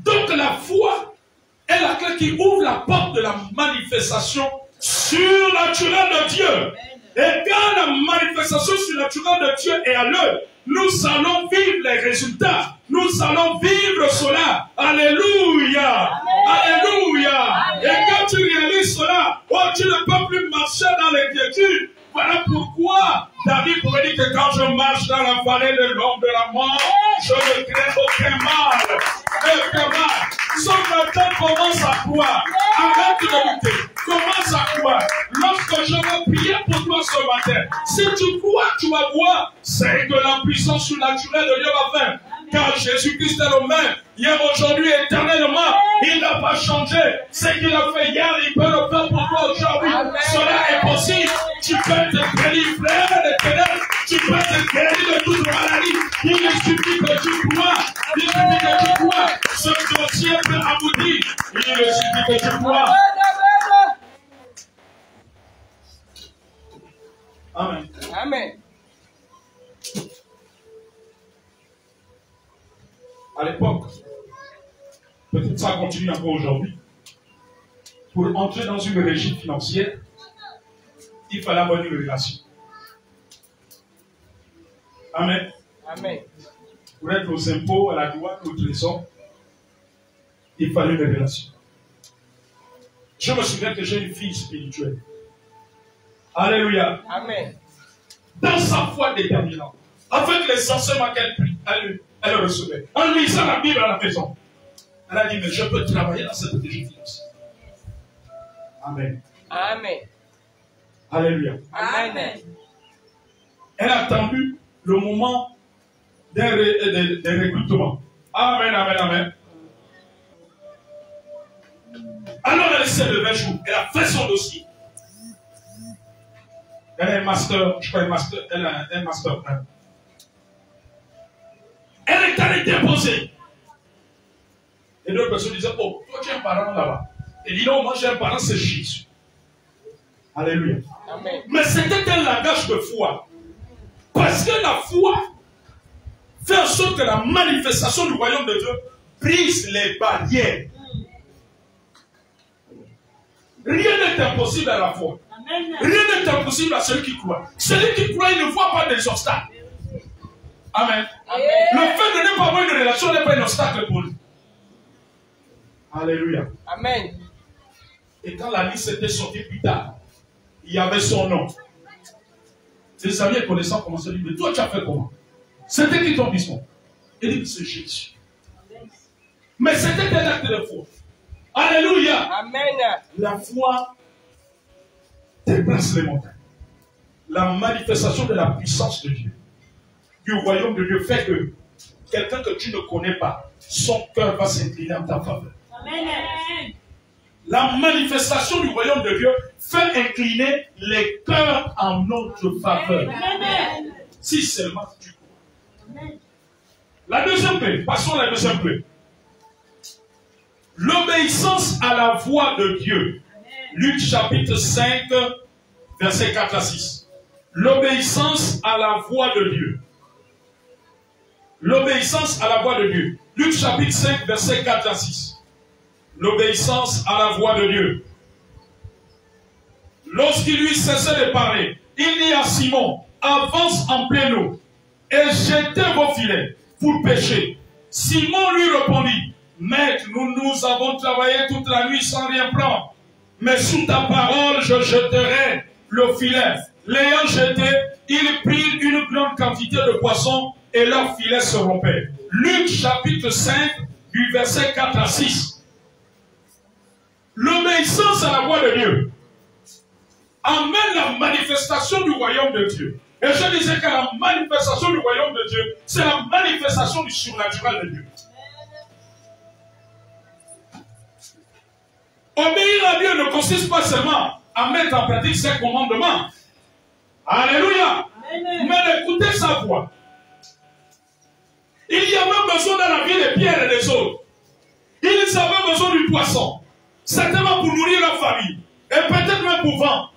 Donc la foi est la clé qui ouvre la porte de la manifestation surnaturelle de Dieu. Et quand la manifestation surnaturelle de Dieu est à l'œuvre, nous allons vivre les résultats. Nous allons vivre cela. Alléluia. Alléluia. Amen. Et quand tu réalises cela, oh, tu ne peux plus marcher dans l'inquiétude. Voilà pourquoi David pourrait dire que quand je marche dans la vallée de l'ombre de la mort, je ne crains aucun mal. Aucun mal. Ce matin, commence à croire. Arrête de douter. Commence à croire. Lorsque je vais prier pour toi ce matin, si tu crois, tu vas voir, c'est que la puissance surnaturelle de Dieu va faire. Car Jésus-Christ est le même, hier, aujourd'hui, éternellement. Il n'a pas changé. Ce qu'il a fait hier, il peut le faire pour toi aujourd'hui. Cela est possible. Tu peux te guérir, frère de ténèbres. Tu peux te guérir de toute maladie. Il suffit que tu crois. Il suffit que tu crois. Ce dossier peut aboutir. Il suffit que tu crois. Amen. Amen. À l'époque, peut-être ça continue encore aujourd'hui, pour entrer dans une régie financière, il fallait avoir une relation. Amen. Amen. Pour être aux impôts, à la douane, au trésor, il fallait une relation. Je me souviens que j'ai une fille spirituelle. Alléluia. Amen. Dans sa foi déterminante, avec les enseignements qu'elle prit, elle recevait. En lisant la Bible à la maison, elle a dit, mais je peux travailler dans cette régie financière. Amen. Amen. Alléluia. Amen. Elle a attendu le moment des recrutements. Amen, amen, amen. Alors elle s'est levée un jour, elle a fait son dossier. Elle a un master, je crois, elle a un master 1. Elle est allée déposer. Et d'autres personnes disaient, oh, toi tu as un parent là-bas. Elle dit, non, moi j'ai un parent, c'est Jésus. Alléluia. Amen. Mais c'était un langage de foi. Parce que la foi fait en sorte que la manifestation du royaume de Dieu brise les barrières. Rien n'est impossible à la foi. Amen. Rien n'est impossible à celui qui croit. Celui qui croit, il ne voit pas des obstacles. Amen. Amen. Le fait de ne pas avoir une relation n'est pas un obstacle pour lui. Alléluia. Amen. Et quand la liste était sortie plus tard, il y avait son nom. Ses amis et connaissants commençaient à dire, mais toi tu as fait comment? C'était qui ton mission? Il dit, c'est Jésus. Mais c'était un acte de foi. Alléluia. Amen. La foi déplace les montagnes. La manifestation de la puissance de Dieu, du royaume de Dieu, fait que quelqu'un que tu ne connais pas, son cœur va s'incliner en ta faveur. Amen. La manifestation du royaume de Dieu fait incliner les cœurs en notre faveur. Amen. Si seulement tu crois. La deuxième clé, passons à la deuxième clé. L'obéissance à la voix de Dieu. Luc chapitre 5, versets 4 à 6. L'obéissance à la voix de Dieu. L'obéissance à la voix de Dieu. Luc chapitre 5, versets 4 à 6. L'obéissance à la voix de Dieu. Lorsqu'il lui cessait de parler, il dit à Simon, avance en pleine eau et jetez vos filets pour pêcher. Simon lui répondit, Maître, nous avons travaillé toute la nuit sans rien prendre, mais sous ta parole je jeterai le filet. L'ayant jeté, ils prirent une grande quantité de poissons et leur filet se rompait. Luc chapitre 5 du verset 4 à 6. L'obéissance à la voix de Dieu amène la manifestation du royaume de Dieu. Et je disais que la manifestation du royaume de Dieu, c'est la manifestation du surnaturel de Dieu. Obéir à Dieu ne consiste pas seulement à mettre en pratique ses commandements. Alléluia. Amen. Mais d'écouter sa voix. Il y a même besoin dans la vie des pierres et des autres. Ils avaient besoin du poisson. Certainement pour nourrir leur famille. Et peut-être même pour vendre.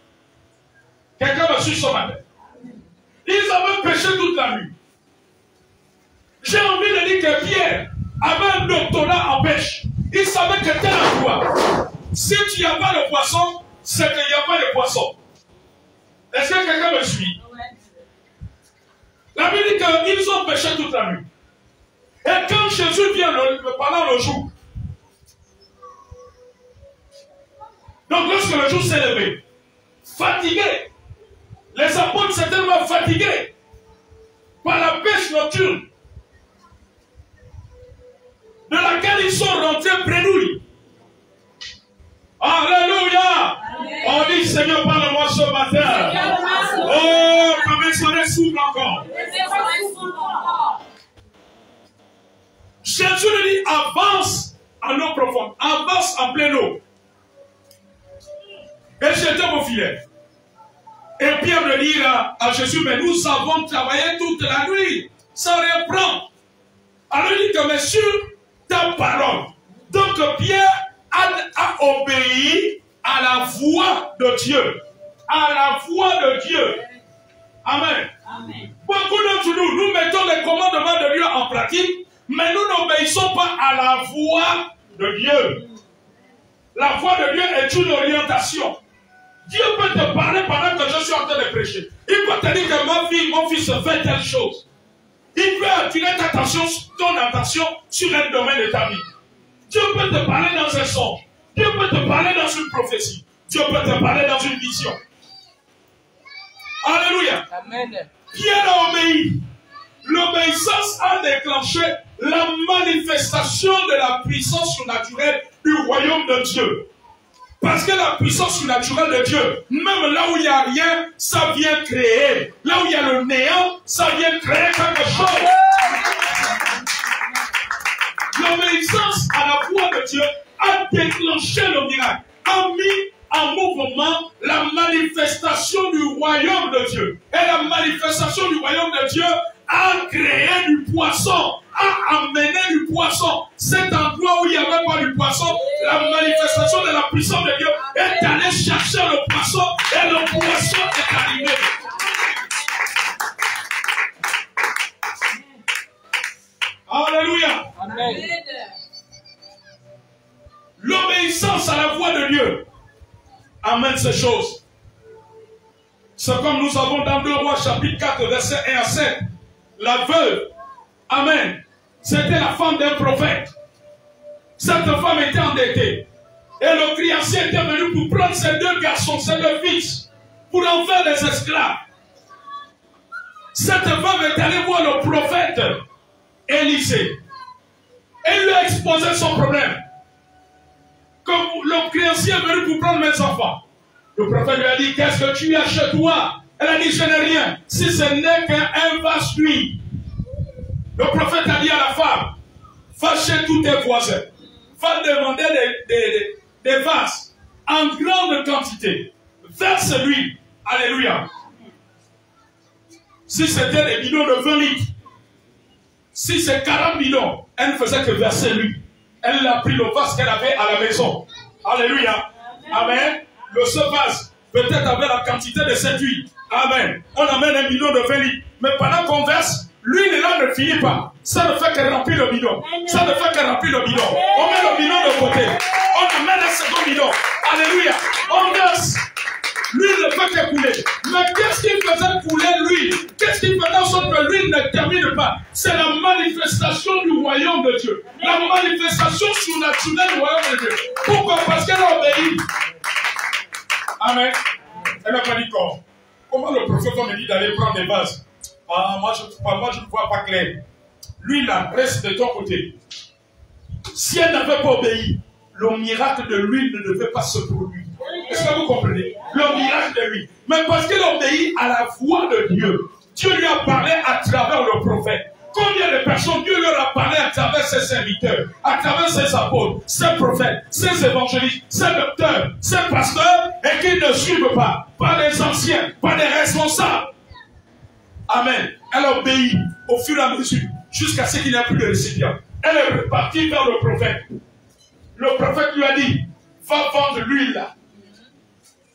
Quelqu'un me suit ce matin. Ils avaient pêché toute la nuit. J'ai envie de dire que Pierre avait un doctorat en pêche. Il savait que tel endroit, si tu n'y as pas de poisson, c'est qu'il n'y a pas de poisson. Est-ce que quelqu'un me suit? La Bible dit qu'ils ont pêché toute la nuit. Et quand Jésus vient pendant le jour, donc lorsque le jour s'est levé, fatigués, les apôtres s'étaient tellement fatigués par la pêche nocturne, de laquelle ils sont rentrés bredouilles. Alléluia. Amen. On dit Seigneur, parle-moi ce matin. Oh, comme il serait souple encore. Jésus lui dit, avance en eau profonde, avance en pleine eau. Et jetez vos filets. Et Pierre le dit à Jésus, mais nous avons travaillé toute la nuit, sans rien prendre. Alors il dit que, mais sur ta parole. Donc Pierre a obéi à la voix de Dieu. À la voix de Dieu. Amen. Amen. Beaucoup d'entre nous, nous mettons les commandements de Dieu en pratique, mais nous n'obéissons pas à la voix de Dieu. La voix de Dieu est une orientation. Dieu peut te parler pendant que je suis en train de prêcher. Il peut te dire que ma fille, mon fils fait telle chose. Il peut attirer ton attention sur un domaine de ta vie. Dieu peut te parler dans un songe. Dieu peut te parler dans une prophétie. Dieu peut te parler dans une vision. Alléluia. Amen. Pierre a obéi. L'obéissance a déclenché la manifestation de la puissance surnaturelle du royaume de Dieu. Parce que la puissance surnaturelle de Dieu, même là où il n'y a rien, ça vient créer. Là où il y a le néant, ça vient créer quelque chose. L'obéissance à la voix de Dieu a déclenché le miracle, a mis en mouvement la manifestation du royaume de Dieu. Et la manifestation du royaume de Dieu a créé du poisson, a amené du poisson. Cet endroit où il n'y avait pas du poisson, la manifestation de la puissance de Dieu est allée chercher le poisson et le poisson est arrivé. Alléluia. Amen. L'obéissance à la voix de Dieu amène ces choses. C'est comme nous avons dans 2 Rois chapitre 4 verset 1 à 7. La veuve, amen, c'était la femme d'un prophète. Cette femme était endettée. Et le créancier était venu pour prendre ses 2 garçons, ses 2 fils, pour en faire des esclaves. Cette femme est allée voir le prophète Élisée. Et lui a exposé son problème. Comme le créancier est venu pour prendre mes enfants. Le prophète lui a dit, qu'est-ce que tu as chez toi? Elle a dit, je n'ai rien. Si ce n'est qu'un vase d'huile. Le prophète a dit à la femme, va chez tous tes voisins. Va demander des vases en grande quantité. Verse l'huile. Alléluia. Si c'était des bidons de 20 litres, si c'est 40 bidons, elle ne faisait que verser l'huile. Elle a pris le vase qu'elle avait à la maison. Alléluia. Amen. Le seul vase, peut-être avec la quantité de cette huile. Amen. On amène un bidon de 20 litres. Mais pendant qu'on verse, l'huile là ne finit pas. Ça ne fait que remplir le bidon. Ça ne fait que remplir le bidon. On met le bidon de côté. On amène un second bidon. Alléluia. On verse. L'huile ne fait que couler. Mais qu'est-ce qui faisait couler l'huile? Qu'est-ce qui faisait en sorte que l'huile ne termine pas? C'est la manifestation du royaume de Dieu. La manifestation surnaturelle du royaume de Dieu. Pourquoi? Parce qu'elle a obéi. Amen. Elle n'a pas dit quoi. Comment le prophète me dit d'aller prendre des vases? Ah, moi je ne vois pas clair. L'huile là, reste de ton côté. Si elle n'avait pas obéi, le miracle de l'huile ne devait pas se produire. Est-ce que vous comprenez? Le miracle de l'huile. Mais parce qu'elle obéit à la voix de Dieu, Dieu lui a parlé à travers le prophète. Combien de personnes Dieu leur a parlé à travers ses serviteurs, à travers ses apôtres, ses prophètes, ses évangélistes, ses docteurs, ses pasteurs, et qu'ils ne suivent pas des anciens, pas des responsables. Amen. Elle a obéi au fur et à mesure, jusqu'à ce qu'il n'y ait plus de récipient. Elle est repartie vers le prophète. Le prophète lui a dit, va vendre l'huile là.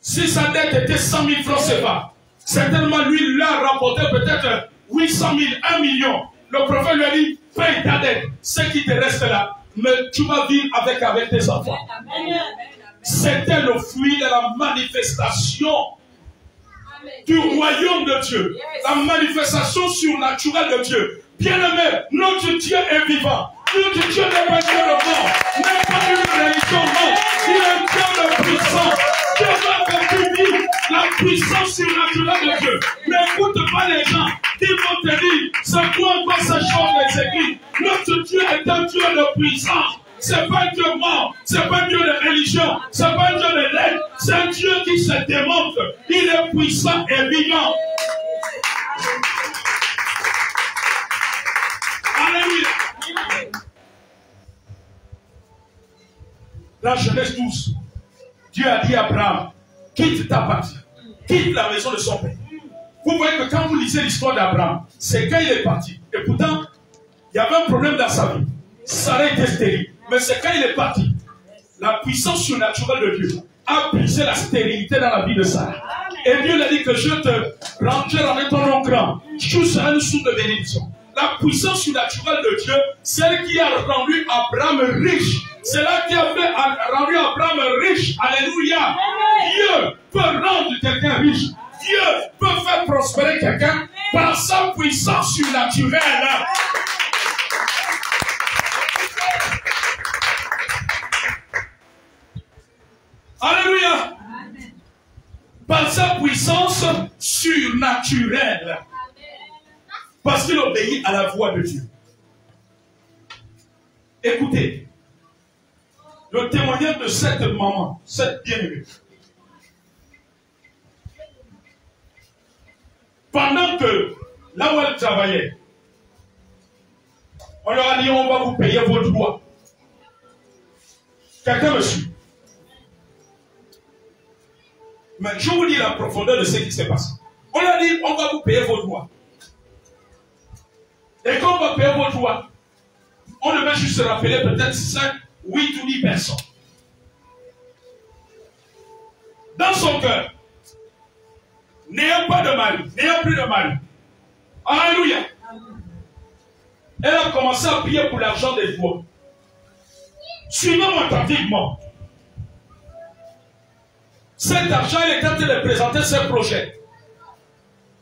Si sa dette était 100 000 francs CFA, certainement l'huile l'a rapporté peut-être 800 000, 1 million. Le prophète lui a dit, paye ta dette, ce qui te reste là, mais tu vas vivre avec tes enfants. C'était le fruit de la manifestation du royaume de Dieu, la manifestation surnaturelle de Dieu. Bien-aimé, notre Dieu est vivant. Notre Dieu n'est pas Dieu de mort, n'est pas une religion, non. Il est un Dieu de puissance. Dieu va faire vivre la puissance surnaturelle de Dieu. N'écoute pas les gens qui vont te dire, c'est quoi encore ces choses des églises. Notre Dieu est un Dieu de puissance. C'est pas un Dieu mort, c'est pas un Dieu de religion, c'est pas un Dieu de lettres, c'est un Dieu qui se démontre. Il est puissant et vivant. Alléluia. Dans Genèse 12, Dieu a dit à Abraham, quitte ta patrie, quitte la maison de son père. Vous voyez que quand vous lisez l'histoire d'Abraham, c'est quand il est parti. Et pourtant, il y avait un problème dans sa vie. Sarah était stérile. Mais c'est quand il est parti. La puissance surnaturelle de Dieu a brisé la stérilité dans la vie de Sarah. Et Dieu lui a dit que je te rendrai ton nom grand. Tu seras une source de bénédiction. La puissance surnaturelle de Dieu, celle qui a rendu Abraham riche. C'est là qui a rendu Abraham riche. Alléluia. Dieu peut rendre quelqu'un riche. Dieu peut faire prospérer quelqu'un par sa puissance surnaturelle. Alléluia. Par sa puissance surnaturelle. Parce qu'il obéit à la voix de Dieu. Écoutez, le témoignage de cette maman, cette bien-aimée. Pendant que, là où elle travaillait, on leur a dit, on va vous payer vos droits. Quelqu'un me suit. Mais je vous dis la profondeur de ce qui s'est passé. On a dit, on va vous payer vos droits. Et quand on va payer vos droits, on devait juste se rappeler peut-être 5, 8 ou 10 personnes. Dans son cœur, n'ayant pas de mari, n'ayant plus de mari. Alléluia. Elle a commencé à prier pour l'argent des droits. Suivez-moi attentivement. Cet argent, elle est en train de présenter ses projets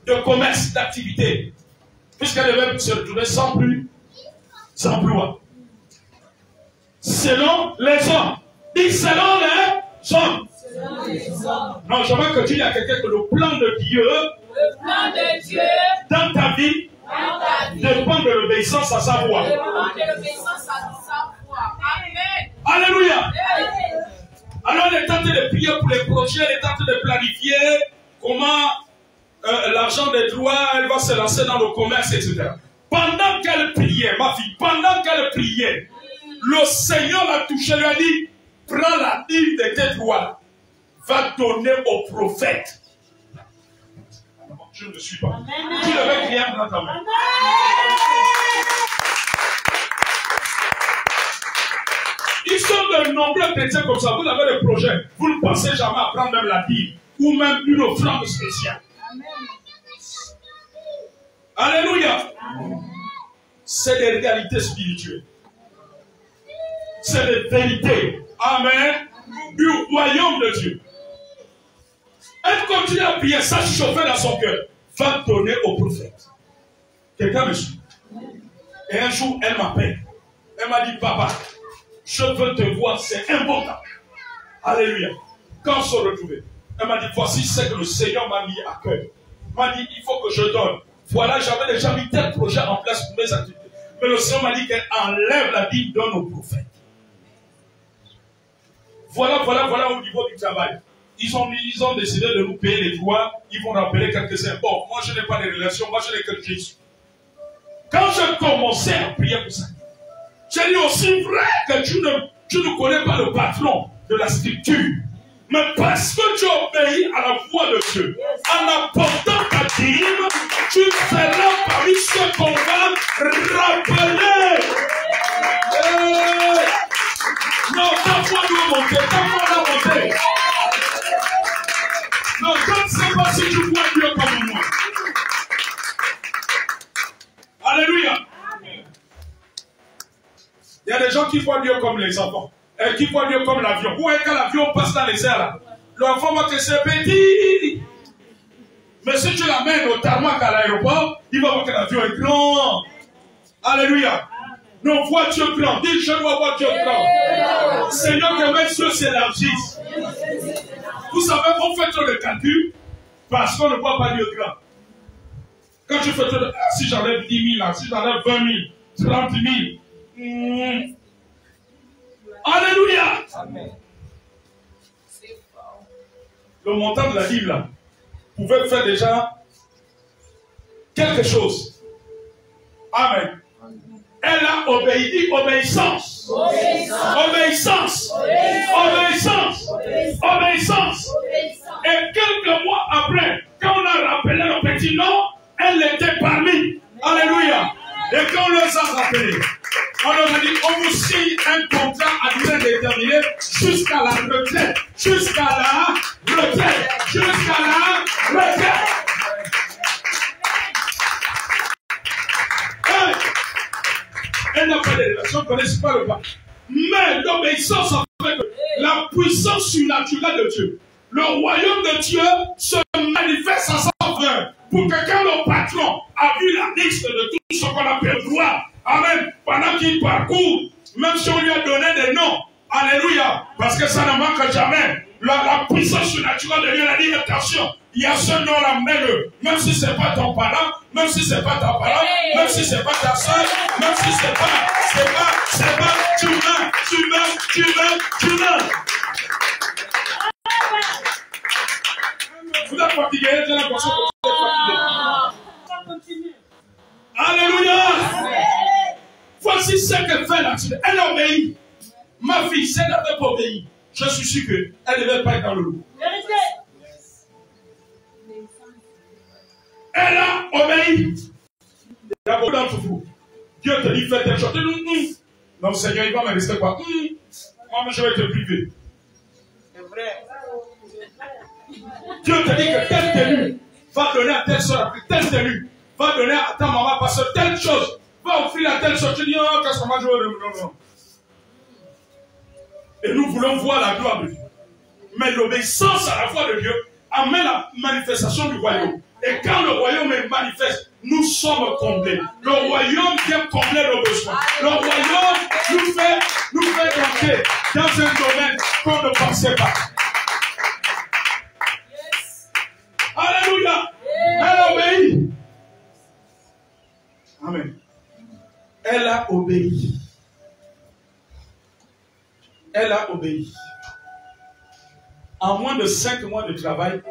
de commerce, d'activité, puisqu'elle devait se retrouver sans plus emploi. Selon les hommes. Dis selon les hommes. Non, je veux que tu dises à quelqu'un que le plan de Dieu, dans ta vie, dépend de l'obéissance à sa voix. Alléluia. Alors elle est en train de prier pour les projets, elle est en train de planifier comment l'argent des droits, elle va se lancer dans le commerce, etc. Pendant qu'elle priait, ma fille, pendant qu'elle priait, le Seigneur l'a touché, lui a dit, prends la dîme de tes droits, va donner au prophète. Je ne suis pas. Tu devais crier dans ta main. Ils sont de nombreux chrétiens comme ça. Vous avez des projets. Vous ne pensez jamais à prendre même la dîme ou même une offrande spéciale. Alléluia. C'est des réalités spirituelles. C'est des vérités. Amen. Du royaume de Dieu. Elle continue à prier, ça chauffait dans son cœur. Va donner au prophète. Quelqu'un me suit. Et un jour, elle m'appelle. Elle m'a dit, papa, je veux te voir, c'est important. Alléluia. Quand on se retrouvait, elle m'a dit, voici ce que le Seigneur m'a mis à cœur. Elle m'a dit, il faut que je donne. Voilà, j'avais déjà mis tel projet en place pour mes activités. Mais le Seigneur m'a dit qu'elle enlève la dîme, donne au prophète. Voilà au niveau du travail. Ils ont décidé de nous payer les droits. Ils vont rappeler quelques-uns. Bon, moi je n'ai pas de relation, moi je n'ai que Jésus. Quand je commençais à prier pour ça, j'ai dit aussi vrai que tu ne connais pas le patron de la scripture. Mais parce que tu obéis à la voix de Dieu, en apportant ta dîme, tu seras parmi ceux qu'on va rappeler. Non, ta foi doit monter, ta foi doit monter. Non, je ne sais pas si tu vois Dieu comme moi. Alléluia. Il y a des gens qui voient Dieu comme les enfants. Et qui voient Dieu comme l'avion. Vous voyez quand l'avion passe dans les airs là, l'enfant voit que c'est petit. Mais si tu l'amènes au tarmac à l'aéroport, il va voir que l'avion est grand. Alléluia. Nos voix Dieu grand. Dis, je dois voir Dieu grand. Seigneur, que mes cieux s'élargissent. Vous savez, on fait trop de calculs parce qu'on ne voit pas Dieu grand. Quand tu fais trop de... Si j'enlève 10 000, là, si j'enlève 20 000, 30 000. Alléluia. Amen. Le montant de la dîme, là, pouvait faire déjà quelque chose. Amen. Elle a obéi, dit obéissance. Obéissance. Obéissance. Obéissance. Et quelques mois après, quand on a rappelé le petit nom, elle était parmi. Alléluia. Et quand on les a rappelés, on leur a dit, on vous signe un contrat à durée déterminée jusqu'à la retraite. Jusqu'à la retraite. Jusqu'à la retraite. Elle n'a pas de relation, ne connaît pas le pas. Mais l'obéissance avec la puissance surnaturelle de Dieu. Le royaume de Dieu se manifeste en sa faveur. Pour que quand le patron a vu la liste de tout ce qu'on appelle droit, amen, pendant qu'il parcourt, même si on lui a donné des noms, alléluia, parce que ça ne manque jamais. La puissance surnaturelle de Dieu a dit, attention, il y a ce nom-là, même si ce n'est pas ton parent, même si ce n'est pas ta parent, même si ce n'est pas ta soeur, même si c'est pas, tu meurs. Vous êtes fatigué, j'ai l'impression que vous êtes fatigué. Alléluia. Voici ce que fait là-dessus. Elle obéit. Ma fille, si elle n'avait pas obéi, je suis sûr qu'elle ne devait pas être dans le loup. Elle a obéi. Il y a beaucoup d'entre vous. Dieu te dit, fais telle chose. Non, Seigneur, il va me rester quoi? Moi, je vais te priver. C'est vrai. Dieu te dit que tel télu va donner à telle soeur, tel télu va donner à ta maman parce que telle chose va offrir à telle chose. Tu dis, oh, qu'est-ce qu'on va jouer? Non. Et nous voulons voir la gloire de Dieu. Mais l'obéissance à la voix de Dieu amène la manifestation du royaume. Et quand le royaume est manifeste, nous sommes comblés. Le royaume vient combler nos besoins. Le royaume nous fait entrer dans un domaine qu'on ne pensait pas. Alléluia. Elle obéit. Amen. Elle a obéi. Elle a obéi. En moins de 5 mois de travail,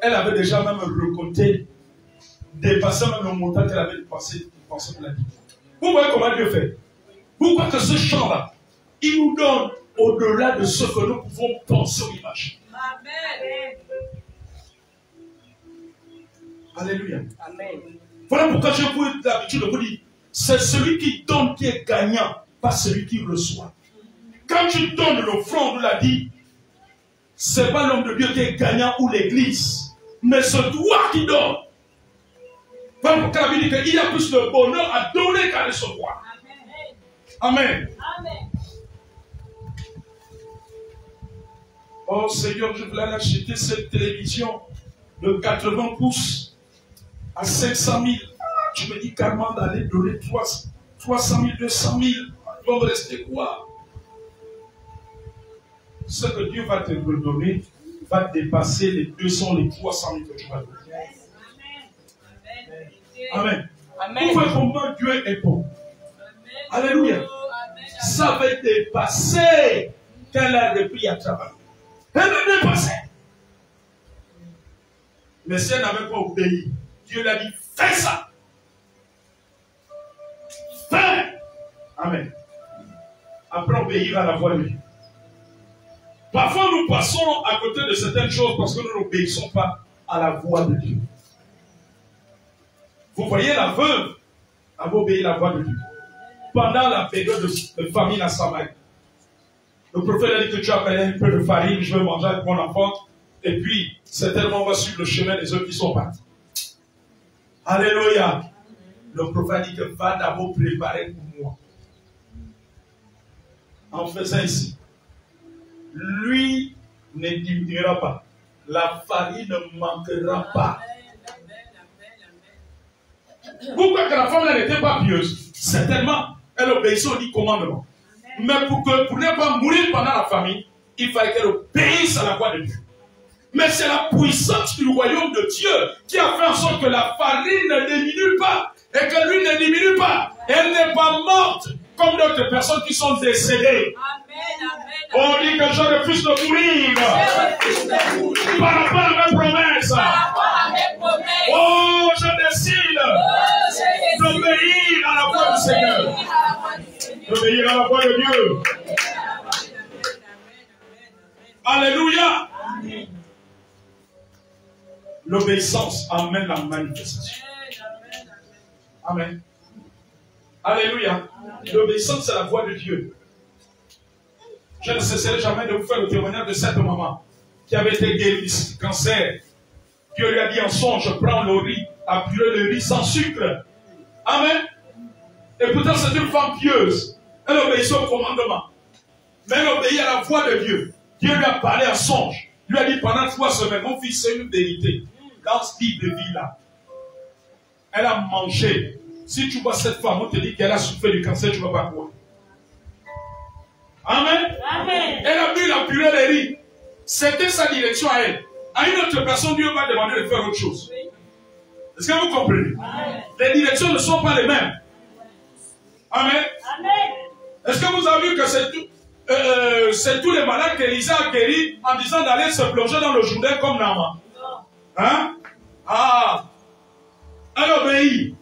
elle avait déjà même recompté, dépassé même le montant qu'elle avait dépensé pour la vie. Vous voyez comment Dieu fait? Vous voyez que ce chant-là, il nous donne au-delà de ce que nous pouvons penser ou imaginer. Amen. Alléluia. Amen. Voilà pourquoi j'ai l'habitude de vous dire, c'est celui qui donne qui est gagnant, pas celui qui reçoit. Quand tu donnes l'offrande, on l'a dit, ce n'est pas l'homme de Dieu qui est gagnant ou l'église, mais c'est toi qui donnes. Voilà pourquoi la Bible dit qu'il y a plus de bonheur à donner qu'à recevoir. Amen. Amen. Oh Seigneur, je voulais acheter cette télévision de 80 pouces à 500 000. Tu me dis carrément d'aller donner 300 000, 200 000. Il va me rester quoi? Ce que Dieu va te redonner va dépasser les 200, les 300 000 que tu vas donner. Amen. Amen. Vous voyez comment Dieu est bon. Amen. Alléluia. Amen. Ça va dépasser qu'elle a repris à travailler. Elle va dépasser. Mais si elle n'avait pas obéi, Dieu lui a dit, fais ça. Fais. Amen. Après obéir à la voix de Dieu. Parfois, nous passons à côté de certaines choses parce que nous n'obéissons pas à la voix de Dieu. Vous voyez, la veuve avait obéi à la voix de Dieu. Pendant la période de famine à Samarie, le prophète a dit que tu as payé un peu de farine, je vais manger avec mon enfant, et puis certainement on va suivre le chemin des autres qui sont partis. Alléluia. Le prophète a dit que va d'abord préparer pour moi. En faisant ici, lui ne diminuera pas. La farine ne manquera pas. Pourquoi que la femme n'était pas pieuse? Certainement, elle obéissait au dit commandement. Mais pour ne pas mourir pendant la famine, il fallait qu'elle obéisse à la voix de Dieu. Mais c'est la puissance du royaume de Dieu qui a fait en sorte que la farine ne diminue pas et que lui ne diminue pas. Elle n'est pas morte comme d'autres personnes qui sont décédées. On dit que je refuse de mourir par rapport à mes promesses. Oh, je décide d'obéir à la voix du Seigneur. D'obéir à la voix de Dieu. Alléluia. L'obéissance amène la manifestation. Amen. Alléluia. L'obéissance, c'est la voix de Dieu. Je ne cesserai jamais de vous faire le témoignage de cette maman qui avait été guérie du cancer. Dieu lui a dit en songe, prends le riz, appuie le riz sans sucre. Amen. Et pourtant, c'est une femme pieuse. Elle obéissait au commandement. Mais elle obéit à la voix de Dieu. Dieu lui a parlé en songe. Il lui a dit pendant 3 semaines, mon fils, c'est une vérité. Dans ce type de vie-là, elle a mangé. Si tu vois cette femme, on te dit qu'elle a souffert du cancer, tu ne vas pas croire. Amen. Amen. Elle a bu la purée de riz. C'était sa direction à elle. À une autre personne, Dieu va demander de faire autre chose. Est-ce que vous comprenez? Amen. Les directions ne sont pas les mêmes. Amen. Amen. Est-ce que vous avez vu que c'est tous les malades qu'Élisée a guéris en disant d'aller se plonger dans le Jourdain comme Naaman? Hein? Ah. Elle obéit.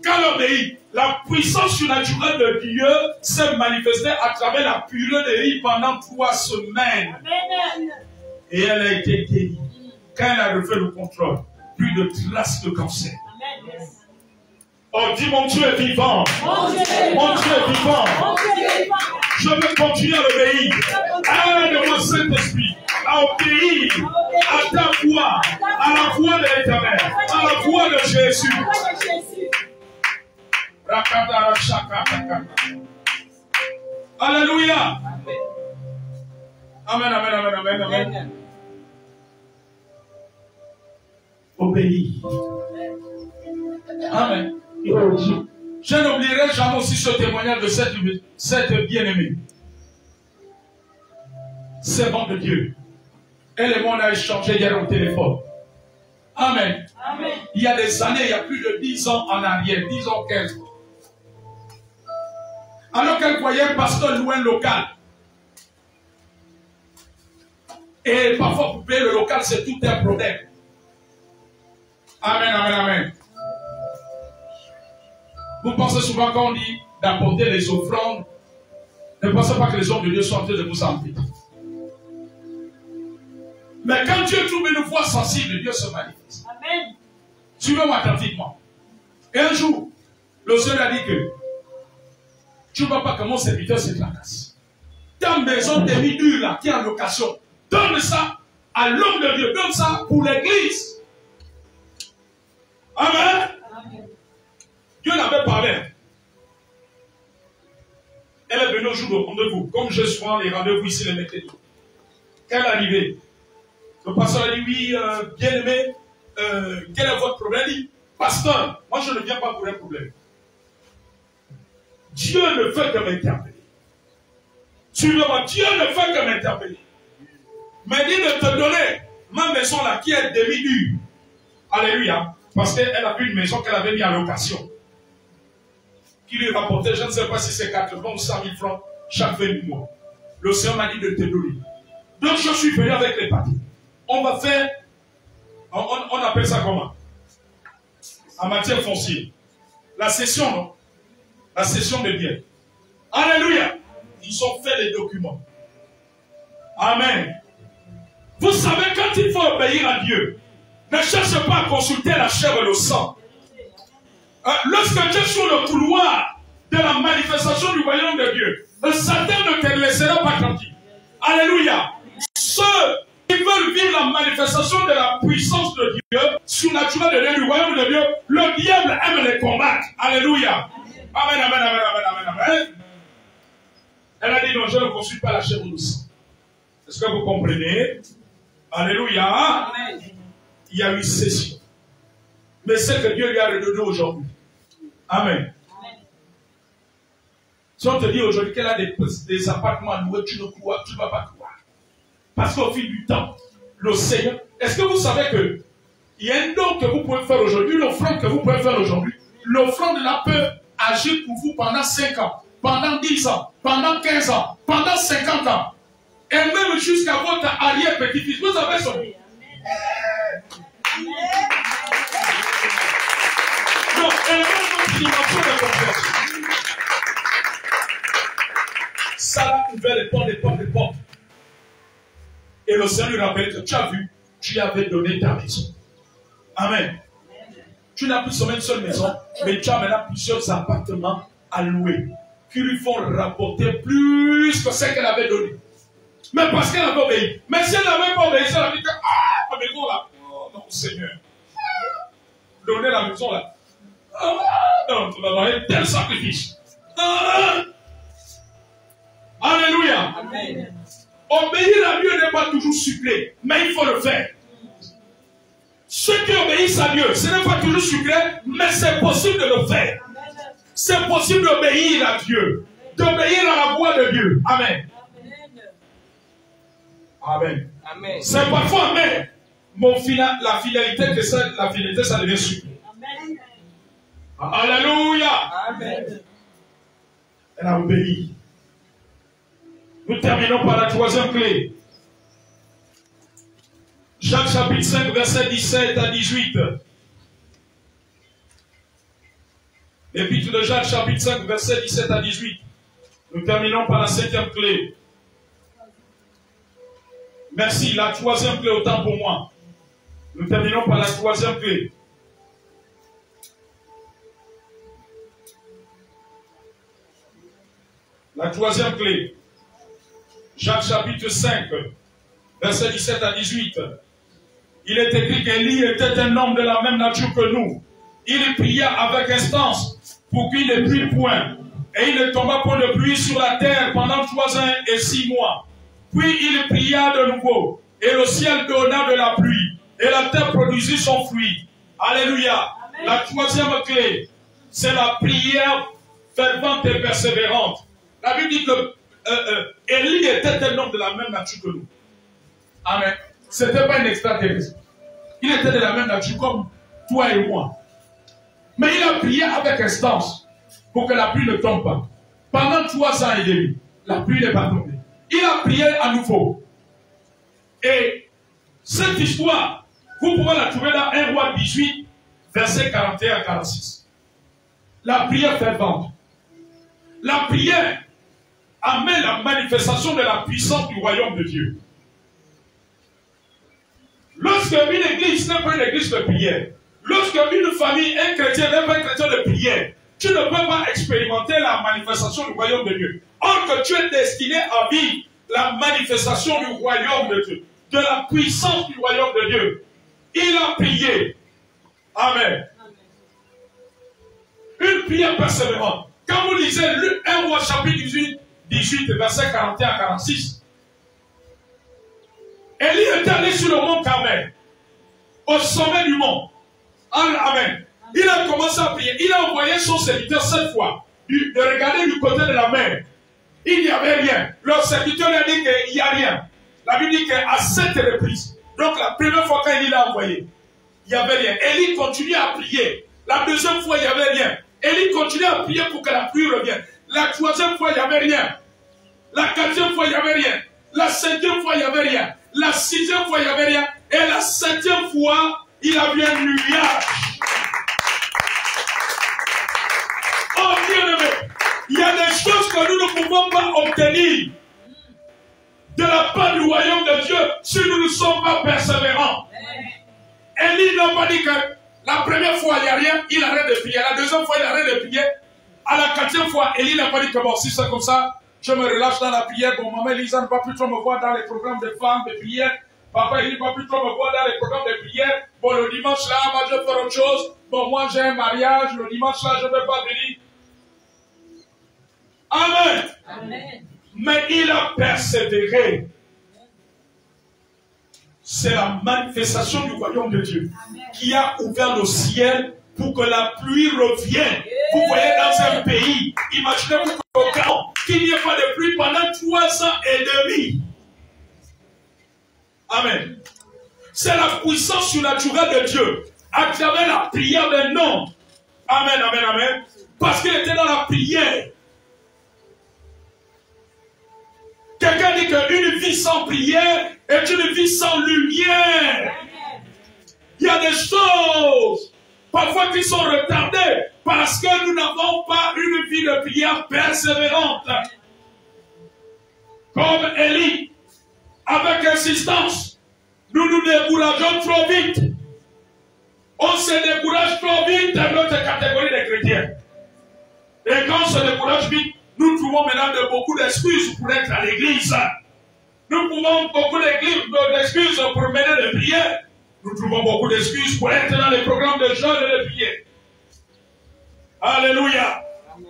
Quand elle obéit, la puissance surnaturelle de Dieu s'est manifestée à travers la purée de riz pendant 3 semaines. Amen. Et elle a été guérie. Quand elle a refait le contrôle, plus de traces de cancer. Oh, dis mon Dieu est vivant. Mon Dieu est vivant. Je veux continuer à l'obéir. Aide-moi, Saint-Esprit, à obéir à ta voix, à la voix de l'Éternel, à la voix de Jésus. Alléluia. Amen, amen, amen, amen, amen. Obéir. Amen. Je n'oublierai jamais aussi ce témoignage de cette bien-aimée. Servante de Dieu. Elle et moi, on a échangé hier au téléphone. Amen. Amen. Il y a des années, il y a plus de 10 ans en arrière, 10 ans, 15 ans. Alors qu'elle voyait un pasteur louer un local. Et parfois, pour payer le local, c'est tout un problème. Amen, amen, amen. Vous pensez souvent quand on dit d'apporter les offrandes, ne pensez pas que les hommes de Dieu sont en train de vous embêter. Mais quand Dieu trouve une voix sensible, Dieu se manifeste. Amen. Suivez-moi attentivement. Et un jour, le Seigneur a dit que tu ne vois pas que mon serviteur se tracasse. Ta maison de dure là, qui est en location, donne ça à l'homme de Dieu, donne ça pour l'église. Amen. Dieu l'avait parlé. Elle est venue au jour de rendez-vous, comme je suis les rendez-vous ici le mercredi. Quand elle est arrivée, le pasteur a dit, oui, bien aimé, quel est votre problème? Il dit, pasteur, moi je ne viens pas pour un problème. Dieu ne fait que m'interpeller. Suivez-moi, Dieu ne fait que m'interpeller. Mais dit de te donner ma maison là qui est demi-dure. Alléluia. Parce qu'elle a vu une maison qu'elle avait mis en location. Qui lui rapportait, je ne sais pas si c'est 80 ou 100 000 francs chaque fin du mois. Le Seigneur m'a dit de te donner. Donc je suis venu avec les papiers. On va faire, on appelle ça comment? En matière foncière. La cession, non? La cession des biens. Alléluia. Ils ont fait les documents. Amen. Vous savez, quand il faut obéir à Dieu, ne cherche pas à consulter la chair et le sang. Lorsque tu es sur le couloir de la manifestation du royaume de Dieu, le Satan ne te laissera pas tranquille. Alléluia. Ceux qui veulent vivre la manifestation de la puissance de Dieu, surnaturelle de Dieu, du royaume de Dieu, le diable aime les combattre. Alléluia. Amen, amen, amen, amen, amen, amen. Elle a dit non, je ne consulte pas la chair ou le sang. Est-ce que vous comprenez? Alléluia. Amen. Il y a eu cession. Mais c'est que Dieu lui a redonné aujourd'hui. Amen. Amen. Si on te dit aujourd'hui qu'elle a des appartements loués, tu ne crois, tu ne vas pas croire. Parce qu'au fil du temps, le Seigneur, est-ce que vous savez que il y a un don que vous pouvez faire aujourd'hui, l'offrande que vous pouvez faire aujourd'hui, l'offrande là peut agir pour vous pendant 5 ans, pendant 10 ans, pendant 15 ans, pendant 50 ans, et même jusqu'à votre arrière-petit-fils. Vous avez son. Donc, elle a une dimension de compréhension. Ça a ouvert les portes, les portes, les portes. Et le Seigneur lui rappelle que tu as vu, tu avais donné ta maison. Amen. Tu n'as plus seulement une seule maison, mais tu as maintenant plusieurs appartements à louer qui lui font rapporter plus que ce qu'elle avait donné. Mais parce qu'elle avait obéi. Mais si elle n'avait pas obéi, elle a dit que, ah, la maison là, oh non, Seigneur, donnez la maison là. Non, tu vas avoir un tel sacrifice. Alléluia. Amen. Obéir à Dieu n'est pas toujours sucré, mais il faut le faire. Ceux qui obéissent à Dieu, ce n'est pas toujours sucré, mais c'est possible de le faire. C'est possible d'obéir à Dieu, d'obéir à la voix de Dieu. Amen. Amen. Amen. C'est parfois amen. La finalité, ça devient sucré. Alléluia. Amen. Elle a obéi. Nous terminons par la troisième clé. Jacques chapitre 5, verset 17 à 18. L'épître de Jacques chapitre 5, verset 17 à 18. Nous terminons par la cinquième clé. Merci, la troisième clé, autant pour moi. Nous terminons par la troisième clé. La troisième clé. Jacques chapitre 5, versets 17 à 18. Il est écrit qu'Élie était un homme de la même nature que nous. Il pria avec instance pour qu'il ne plût point. Et il ne tomba point de pluie sur la terre pendant 3 ans et 6 mois. Puis il pria de nouveau. Et le ciel donna de la pluie. Et la terre produisit son fruit. Alléluia. Amen. La troisième clé, c'est la prière fervente et persévérante. La Bible dit que Élie était un homme de la même nature que nous. Amen. Ce n'était pas un extraterrestre. Il était de la même nature comme toi et moi. Mais il a prié avec instance pour que la pluie ne tombe pas. Pendant 3 ans et demi, la pluie n'est pas tombée. Il a prié à nouveau. Et cette histoire, vous pouvez la trouver dans 1 Roi 18, versets 41 à 46. La prière fervente. La prière amène la manifestation de la puissance du royaume de Dieu. Lorsque une église n'est pas une église de prière, lorsque une famille, un chrétien n'est pas un chrétien de prière, tu ne peux pas expérimenter la manifestation du royaume de Dieu. Or que tu es destiné à vivre la manifestation du royaume de Dieu, de la puissance du royaume de Dieu. Il a prié. Amen. Une prière persévérante. Quand vous lisez 1 Roi chapitre 18, verset 41 à 46, Élie est allé sur le mont Carmel, au sommet du mont. Amen. Il a commencé à prier. Il a envoyé son serviteur 7 fois de regarder du côté de la mer. Il n'y avait rien. Leur serviteur a dit qu'il n'y a rien. La Bible dit qu'à 7 reprises. Donc la première fois quand il l'a envoyé, il n'y avait rien. Élie continue à prier. La deuxième fois, il n'y avait rien. Élie continue à prier pour que la pluie revienne. La troisième fois, il n'y avait rien. La quatrième fois, il n'y avait rien. La cinquième fois, il n'y avait rien. La sixième fois, il n'y avait rien. Et la septième fois, il a vu un nuage. Oh, bien-aimé, il y a des choses que nous ne pouvons pas obtenir de la part du royaume de Dieu si nous ne sommes pas persévérants. Élie n'a pas dit que la première fois, il n'y a rien, il arrête de prier. La deuxième fois, il arrête de prier. À la quatrième fois, Élie n'a pas dit que bon, si c'est comme ça, je me relâche dans la prière. Bon, maman Elisa ne va plus trop me voir dans les programmes de femmes, de prière. Papa, il ne va plus trop me voir dans les programmes de prière. Bon, le dimanche là, moi, je vais faire autre chose. Bon, moi, j'ai un mariage. Le dimanche là, je ne vais pas venir. Amen. Amen. Mais il a persévéré. C'est la manifestation du royaume de Dieu qui a ouvert le ciel pour que la pluie revienne. Vous voyez dans un pays, imaginez-vous qu'il n'y ait pas de pluie pendant 3 ans et demi. Amen. C'est la puissance surnaturelle de Dieu à travers la prière d'un homme. Amen, amen, amen. Parce qu'il était dans la prière. Quelqu'un dit qu'une vie sans prière est une vie sans lumière. Il y a des choses parfois qui sont retardées parce que nous n'avons pas une vie de prière persévérante. Comme Élie, avec insistance, nous nous décourageons trop vite. On se décourage trop vite dans notre catégorie de chrétiens. Et quand on se décourage vite, nous trouvons maintenant beaucoup d'excuses pour être à l'église. Nous trouvons beaucoup d'excuses pour mener des prières. Nous trouvons beaucoup d'excuses pour être dans les programmes de jeûne et de prière. Alléluia. Amen.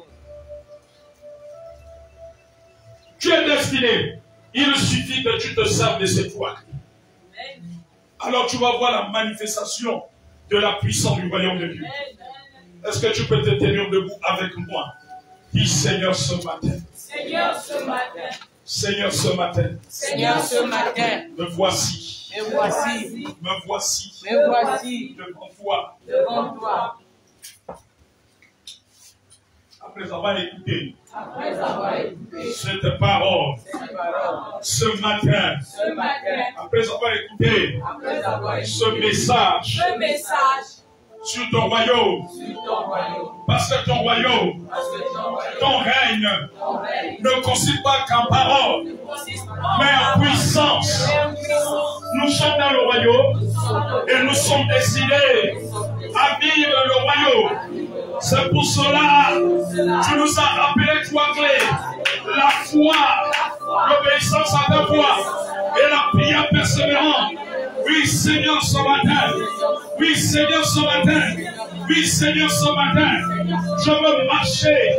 Tu es destiné. Il suffit que tu te serves de cette foi. Alors tu vas voir la manifestation de la puissance du royaume de Dieu. Est-ce que tu peux te tenir debout avec moi? Dis Seigneur ce matin. Seigneur ce matin. Seigneur ce matin. Seigneur ce matin. Me voici. Me voici. Me voici. Me voici. Devant toi. Devant toi. Après avoir écouté. Après avoir écouté. Cette parole. Ce matin. Ce matin. Après avoir écouté. Après avoir écouté. Ce message. Ce message. Sur ton royaume. Parce que ton royaume, ton règne, ne consiste pas qu'en parole, mais en puissance. Nous sommes dans le royaume Et nous sommes décidés à vivre le royaume. C'est pour cela que tu nous as rappelé trois clés. La foi, l'obéissance à ta voix et la prière persévérante. Oui, Seigneur, ce matin. Oui, Seigneur, ce matin. Oui, Seigneur, ce matin. Je veux marcher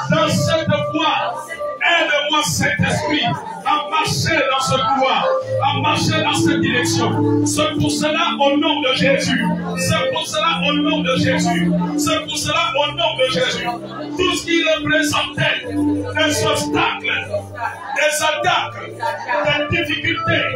dans cette voie. Aide-moi, Saint-Esprit, à marcher dans ce couloir, à marcher dans cette direction. C'est pour cela, au nom de Jésus. C'est pour cela, au nom de Jésus. C'est pour cela, au nom de Jésus. Tout ce qui représentait des obstacles, des attaques, des difficultés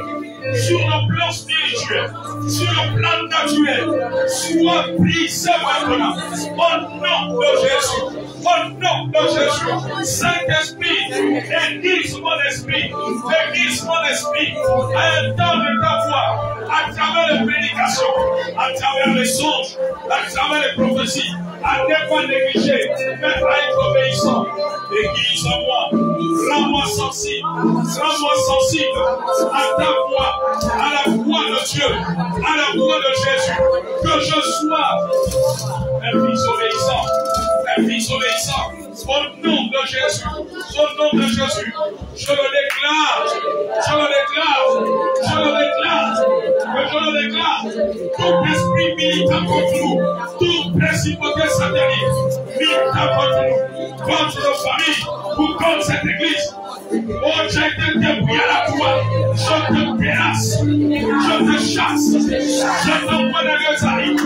sur le plan spirituel, sur le plan naturel, soit brisé maintenant. Au nom de Jésus. Au nom de Jésus. Saint-Esprit, aiguise mon esprit, aiguise mon esprit à entendre ta voix à travers les prédications, à travers les songes, à travers les prophéties, à ne pas négliger, mais à être obéissant. Aiguise-moi, rends-moi sensible à ta voix, à la voix de Dieu, à la voix de Jésus, que je sois un fils obéissant, un fils obéissant. Au nom de Jésus, au nom de Jésus, je le déclare, je le déclare, je le déclare, que je le déclare. Tout esprit militant contre nous, toute principauté satanique militant contre nous, contre nos familles ou contre cette église. Oh, j'ai été débrouillé à la croix, je te menace, je te chasse, je t'envoie dans les amis,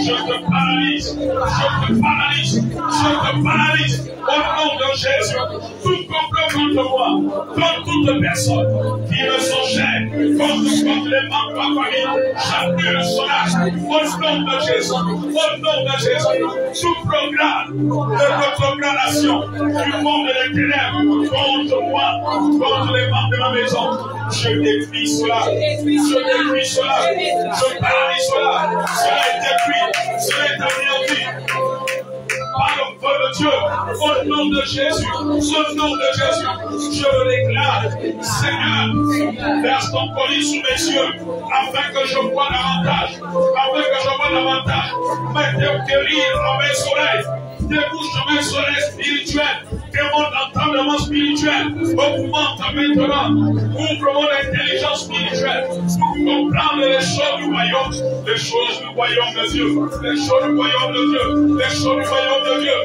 je te paralyse, je te paralyse, je te paralyse. Au nom de Jésus, tout complot contre moi, contre toute personne qui me sont chers, contre les membres de ma famille, j'annule cela. Au nom de Jésus, au nom de Jésus, tout programme de retrogradation du monde des ténèbres contre moi, contre les membres de ma maison, je détruis cela, je détruis cela, je paralyse cela, cela est détruit, cela est anéanti. Par le feu de Dieu, au nom de Jésus, au nom de Jésus, je le déclare. Seigneur, verse ton colis sous mes yeux, afin que je vois davantage, mais de guérir dans mes oreilles, débouche dans mes oreilles spirituelles, que mon entendement spirituel augmente maintenant, ouvre mon intelligence spirituelle, pour comprendre les choses du royaume, les choses du royaume de Dieu, les choses du royaume de Dieu, les choses du royaume de Dieu.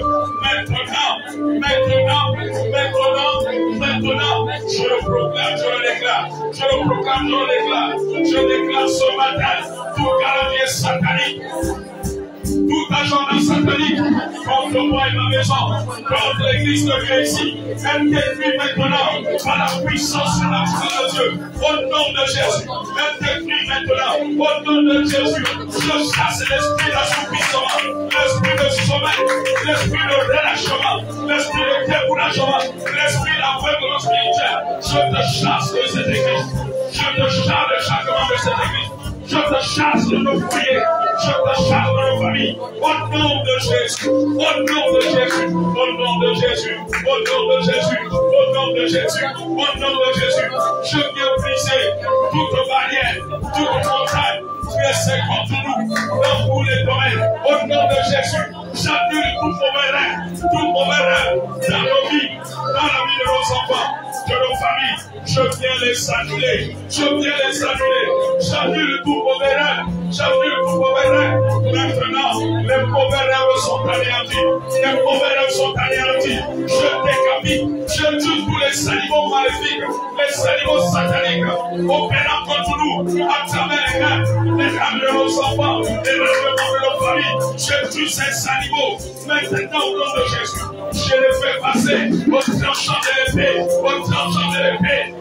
Maintenant, je le proclame, je le déclare, je le proclame, je le déclare, je déclare ce matin tout calendrier satanique, tout agenda satanique contre moi et ma maison, contre l'église de Dieu ici, elle détruit maintenant par la puissance et la puissance de Dieu, au nom de Jésus, elle détruit maintenant, au nom de Jésus, je chasse l'esprit d'assoupissement, l'esprit de sommeil, l'esprit de relâchement, l'esprit de découragement, l'esprit d'aveuglement spirituel, je te chasse de cette église, je te chasse de chaque membre de cette église. Je te chasse de nos foyers, je te chasse de nos familles, au nom de Jésus, au nom de Jésus, au nom de Jésus, au nom de Jésus, au nom de Jésus, au nom de Jésus, je viens briser toute barrière, toute montagne qui essaie contre nous dans tous les domaines, au nom de Jésus, j'annule tout mauvais rêve dans nos vies, dans la vie de nos enfants, de nos familles, je viens les annuler, je viens les annuler, j'annule tout mauvais rêve, j'annule tout mauvais rêve. Maintenant, les mauvais rêves sont anéantis, les mauvais rêves sont anéantis, je décapite, je tue tous les animaux maléfiques, les animaux sataniques, opérant contre nous, à travers les rêves de nos enfants, les rêves de nos familles, je tue ces animaux, maintenant au nom de Jésus, je les fais passer au tranchant de l'épée,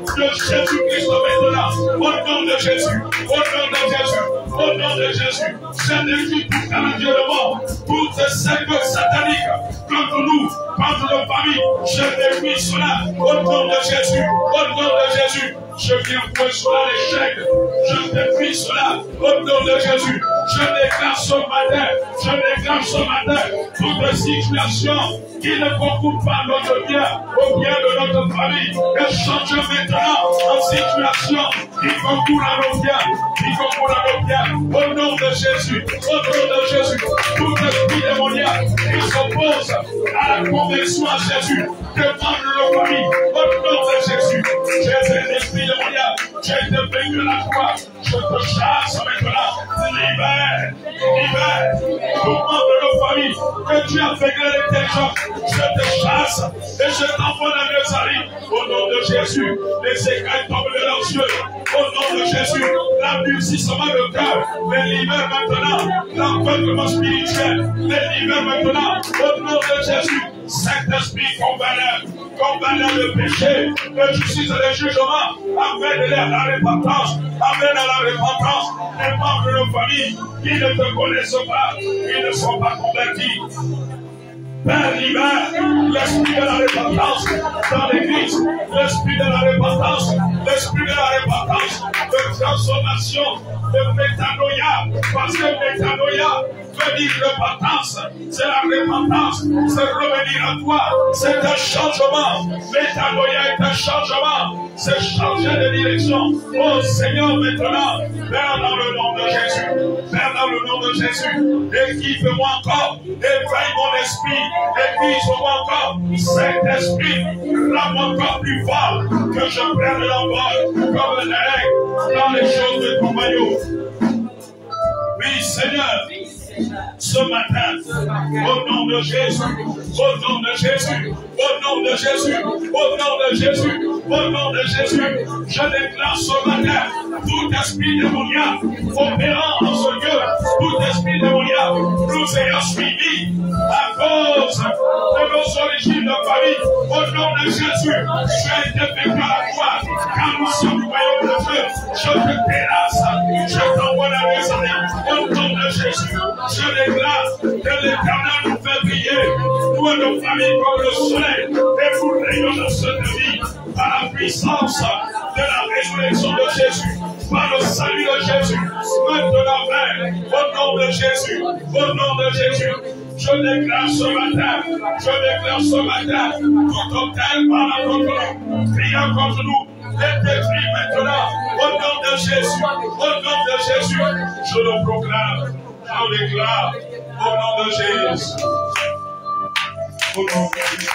de Jésus-Christ maintenant, au nom de Jésus, au nom de Jésus, au nom de Jésus, je détruis tout calendrier de mort, toute cercle satanique contre nous, contre nos familles, je détruis cela, au nom de Jésus, au nom de Jésus, je viens pour cela l'échec, je détruis cela au nom de Jésus. Je déclare ce matin, toute situation qui ne concourt pas notre bien, au bien de notre famille, et change maintenant en situation qui concourt à nos biens, au nom de Jésus, tout esprit démoniaque qui s'oppose à la conversion à Jésus, demande nos familles, au nom de Jésus. Jésus, l'esprit démoniaque, j'ai été vaincu la croix, je te chasse maintenant, libère, tout membre de nos familles, que tu as fait l'intelligence, je te chasse et je t'envoie dans les arrêts, au nom de Jésus, les écailles tombent de leurs yeux, au nom de Jésus, l'endurcissement de cœur, les libère maintenant, l'enveloppement spirituel, les libère maintenant, au nom de Jésus. Saint-Esprit, combat le péché, le justice et le jugement, amène-les à la repentance, les membres de nos familles qui ne te connaissent pas, qui ne sont pas convertis. Père, libère l'esprit de la repentance dans l'église, l'esprit de la repentance, de transformation, de métanoïa, parce que métanoïa veut dire repentance, c'est la repentance, c'est revenir à toi, c'est un changement. Métanoïa est un changement, c'est changer de direction. Oh Seigneur, maintenant, Père, dans le nom de Jésus, équipe-moi encore, éveille mon esprit, épuise-moi encore, Saint-Esprit, rends-moi encore plus fort, que je prenne l'envol comme les règles dans les choses de ton royaume. Oui, Seigneur. Ce matin, au nom de Jésus, je déclare ce matin, tout esprit démoniaque opérant en ce lieu, tout esprit démoniaque nous ayant suivis à cause de nos origines de famille, au nom de Jésus, je été vaincu à la croix, car nous sommes du royaume de Dieu, je te terrasse, je t'envoie dans les années, au nom de Jésus. Je déclare que l'Éternel nous fait briller, nous et nos familles comme le soleil, et nous rayonnons dans cette vie par la puissance de la résurrection de Jésus, par le salut de Jésus, maintenant même, au nom de Jésus, je déclare ce matin, tout hôtel par la contre, priant contre nous, les détruit maintenant, au nom de Jésus, je le proclame. Je déclare au nom de Jésus. Au nom de Jésus.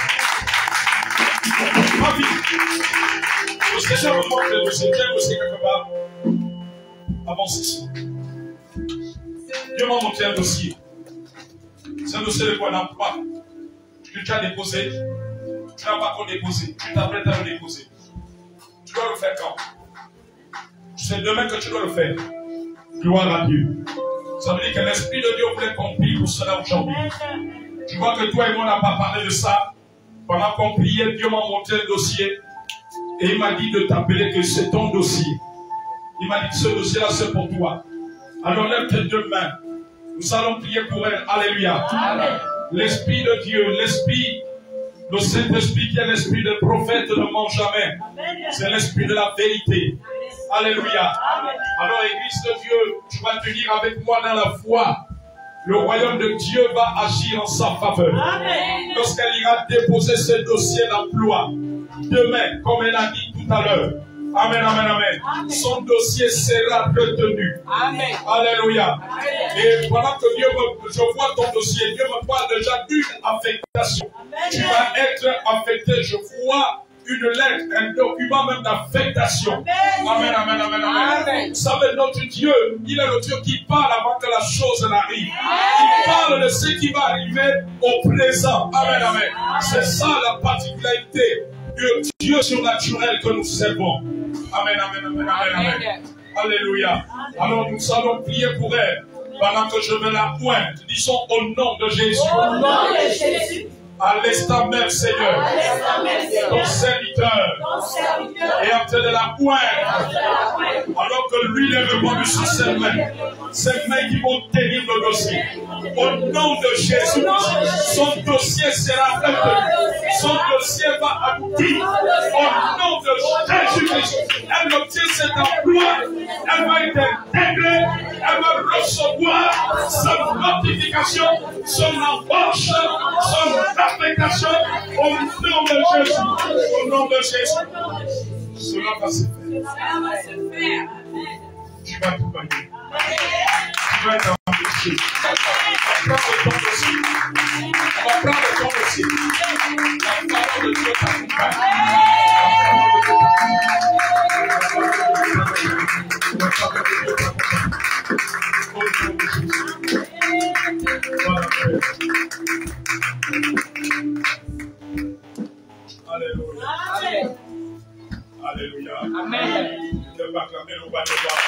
Ma vie, je sais jamais moi que c'est bien aussi quelque part. Avant ceci. Dieu m'a montré un dossier. C'est un dossier de quoi d'emploi que tu as déposé. Tu n'as pas encore déposé. Tu t'apprêtes à le déposer. Tu dois le faire quand? C'est demain que tu dois le faire. Gloire à Dieu. Ça veut dire que l'Esprit de Dieu voulait accomplir pour cela aujourd'hui. Tu vois que toi et moi, on n'a pas parlé de ça. Pendant qu'on priait, Dieu m'a montré le dossier. Et il m'a dit de t'appeler que c'est ton dossier. Il m'a dit que ce dossier-là, c'est pour toi. Alors lève tes deux mains. Nous allons prier pour elle. Alléluia. Amen. L'Esprit de Dieu, l'Esprit, le Saint-Esprit qui est l'Esprit de prophète ne ment jamais. C'est l'Esprit de la vérité. Alléluia. Amen. Alors, Église de Dieu, tu vas te dire avec moi dans la foi. Le royaume de Dieu va agir en sa faveur. Lorsqu'elle ira déposer ce dossier d'emploi, demain, comme elle a dit tout à l'heure. Amen, amen, amen. Amen. Son dossier sera retenu. Amen. Alléluia. Amen. Et pendant que je vois ton dossier, Dieu me parle déjà d'une affectation. Amen. Tu vas être affecté. Je vois une lettre, un document même d'affectation. Amen, amen, amen, amen. Vous savez, notre Dieu, il est le Dieu qui parle avant que la chose n'arrive. Il parle de ce qui va arriver au présent. Amen, amen. C'est ça la particularité du Dieu surnaturel que nous servons. Amen, amen, amen, amen, amen. Alléluia. Alors nous allons prier pour elle pendant que je vais la pointe. Disons au nom de Jésus. Au nom de Jésus. À l'instant même, Seigneur, ton serviteur est en train de la pointe, alors que l'huile est répandue sur ses mains qui vont tenir le dossier. Au nom de Jésus, son dossier sera retenu, son dossier va aboutir. Au nom de Jésus-Christ, elle obtient cet emploi, elle va être libération, son embauche, son affectation, au nom de Jésus. Au nom de Jésus. Cela va se faire. Tu vas tout gagner. Tu vas être embauché. On va prendre ton dossier. On va prendre ton dossier. La parole de Dieu t'accompagne. Alléluia. Alléluia. Amen. Je vais acclamer le roi des rois.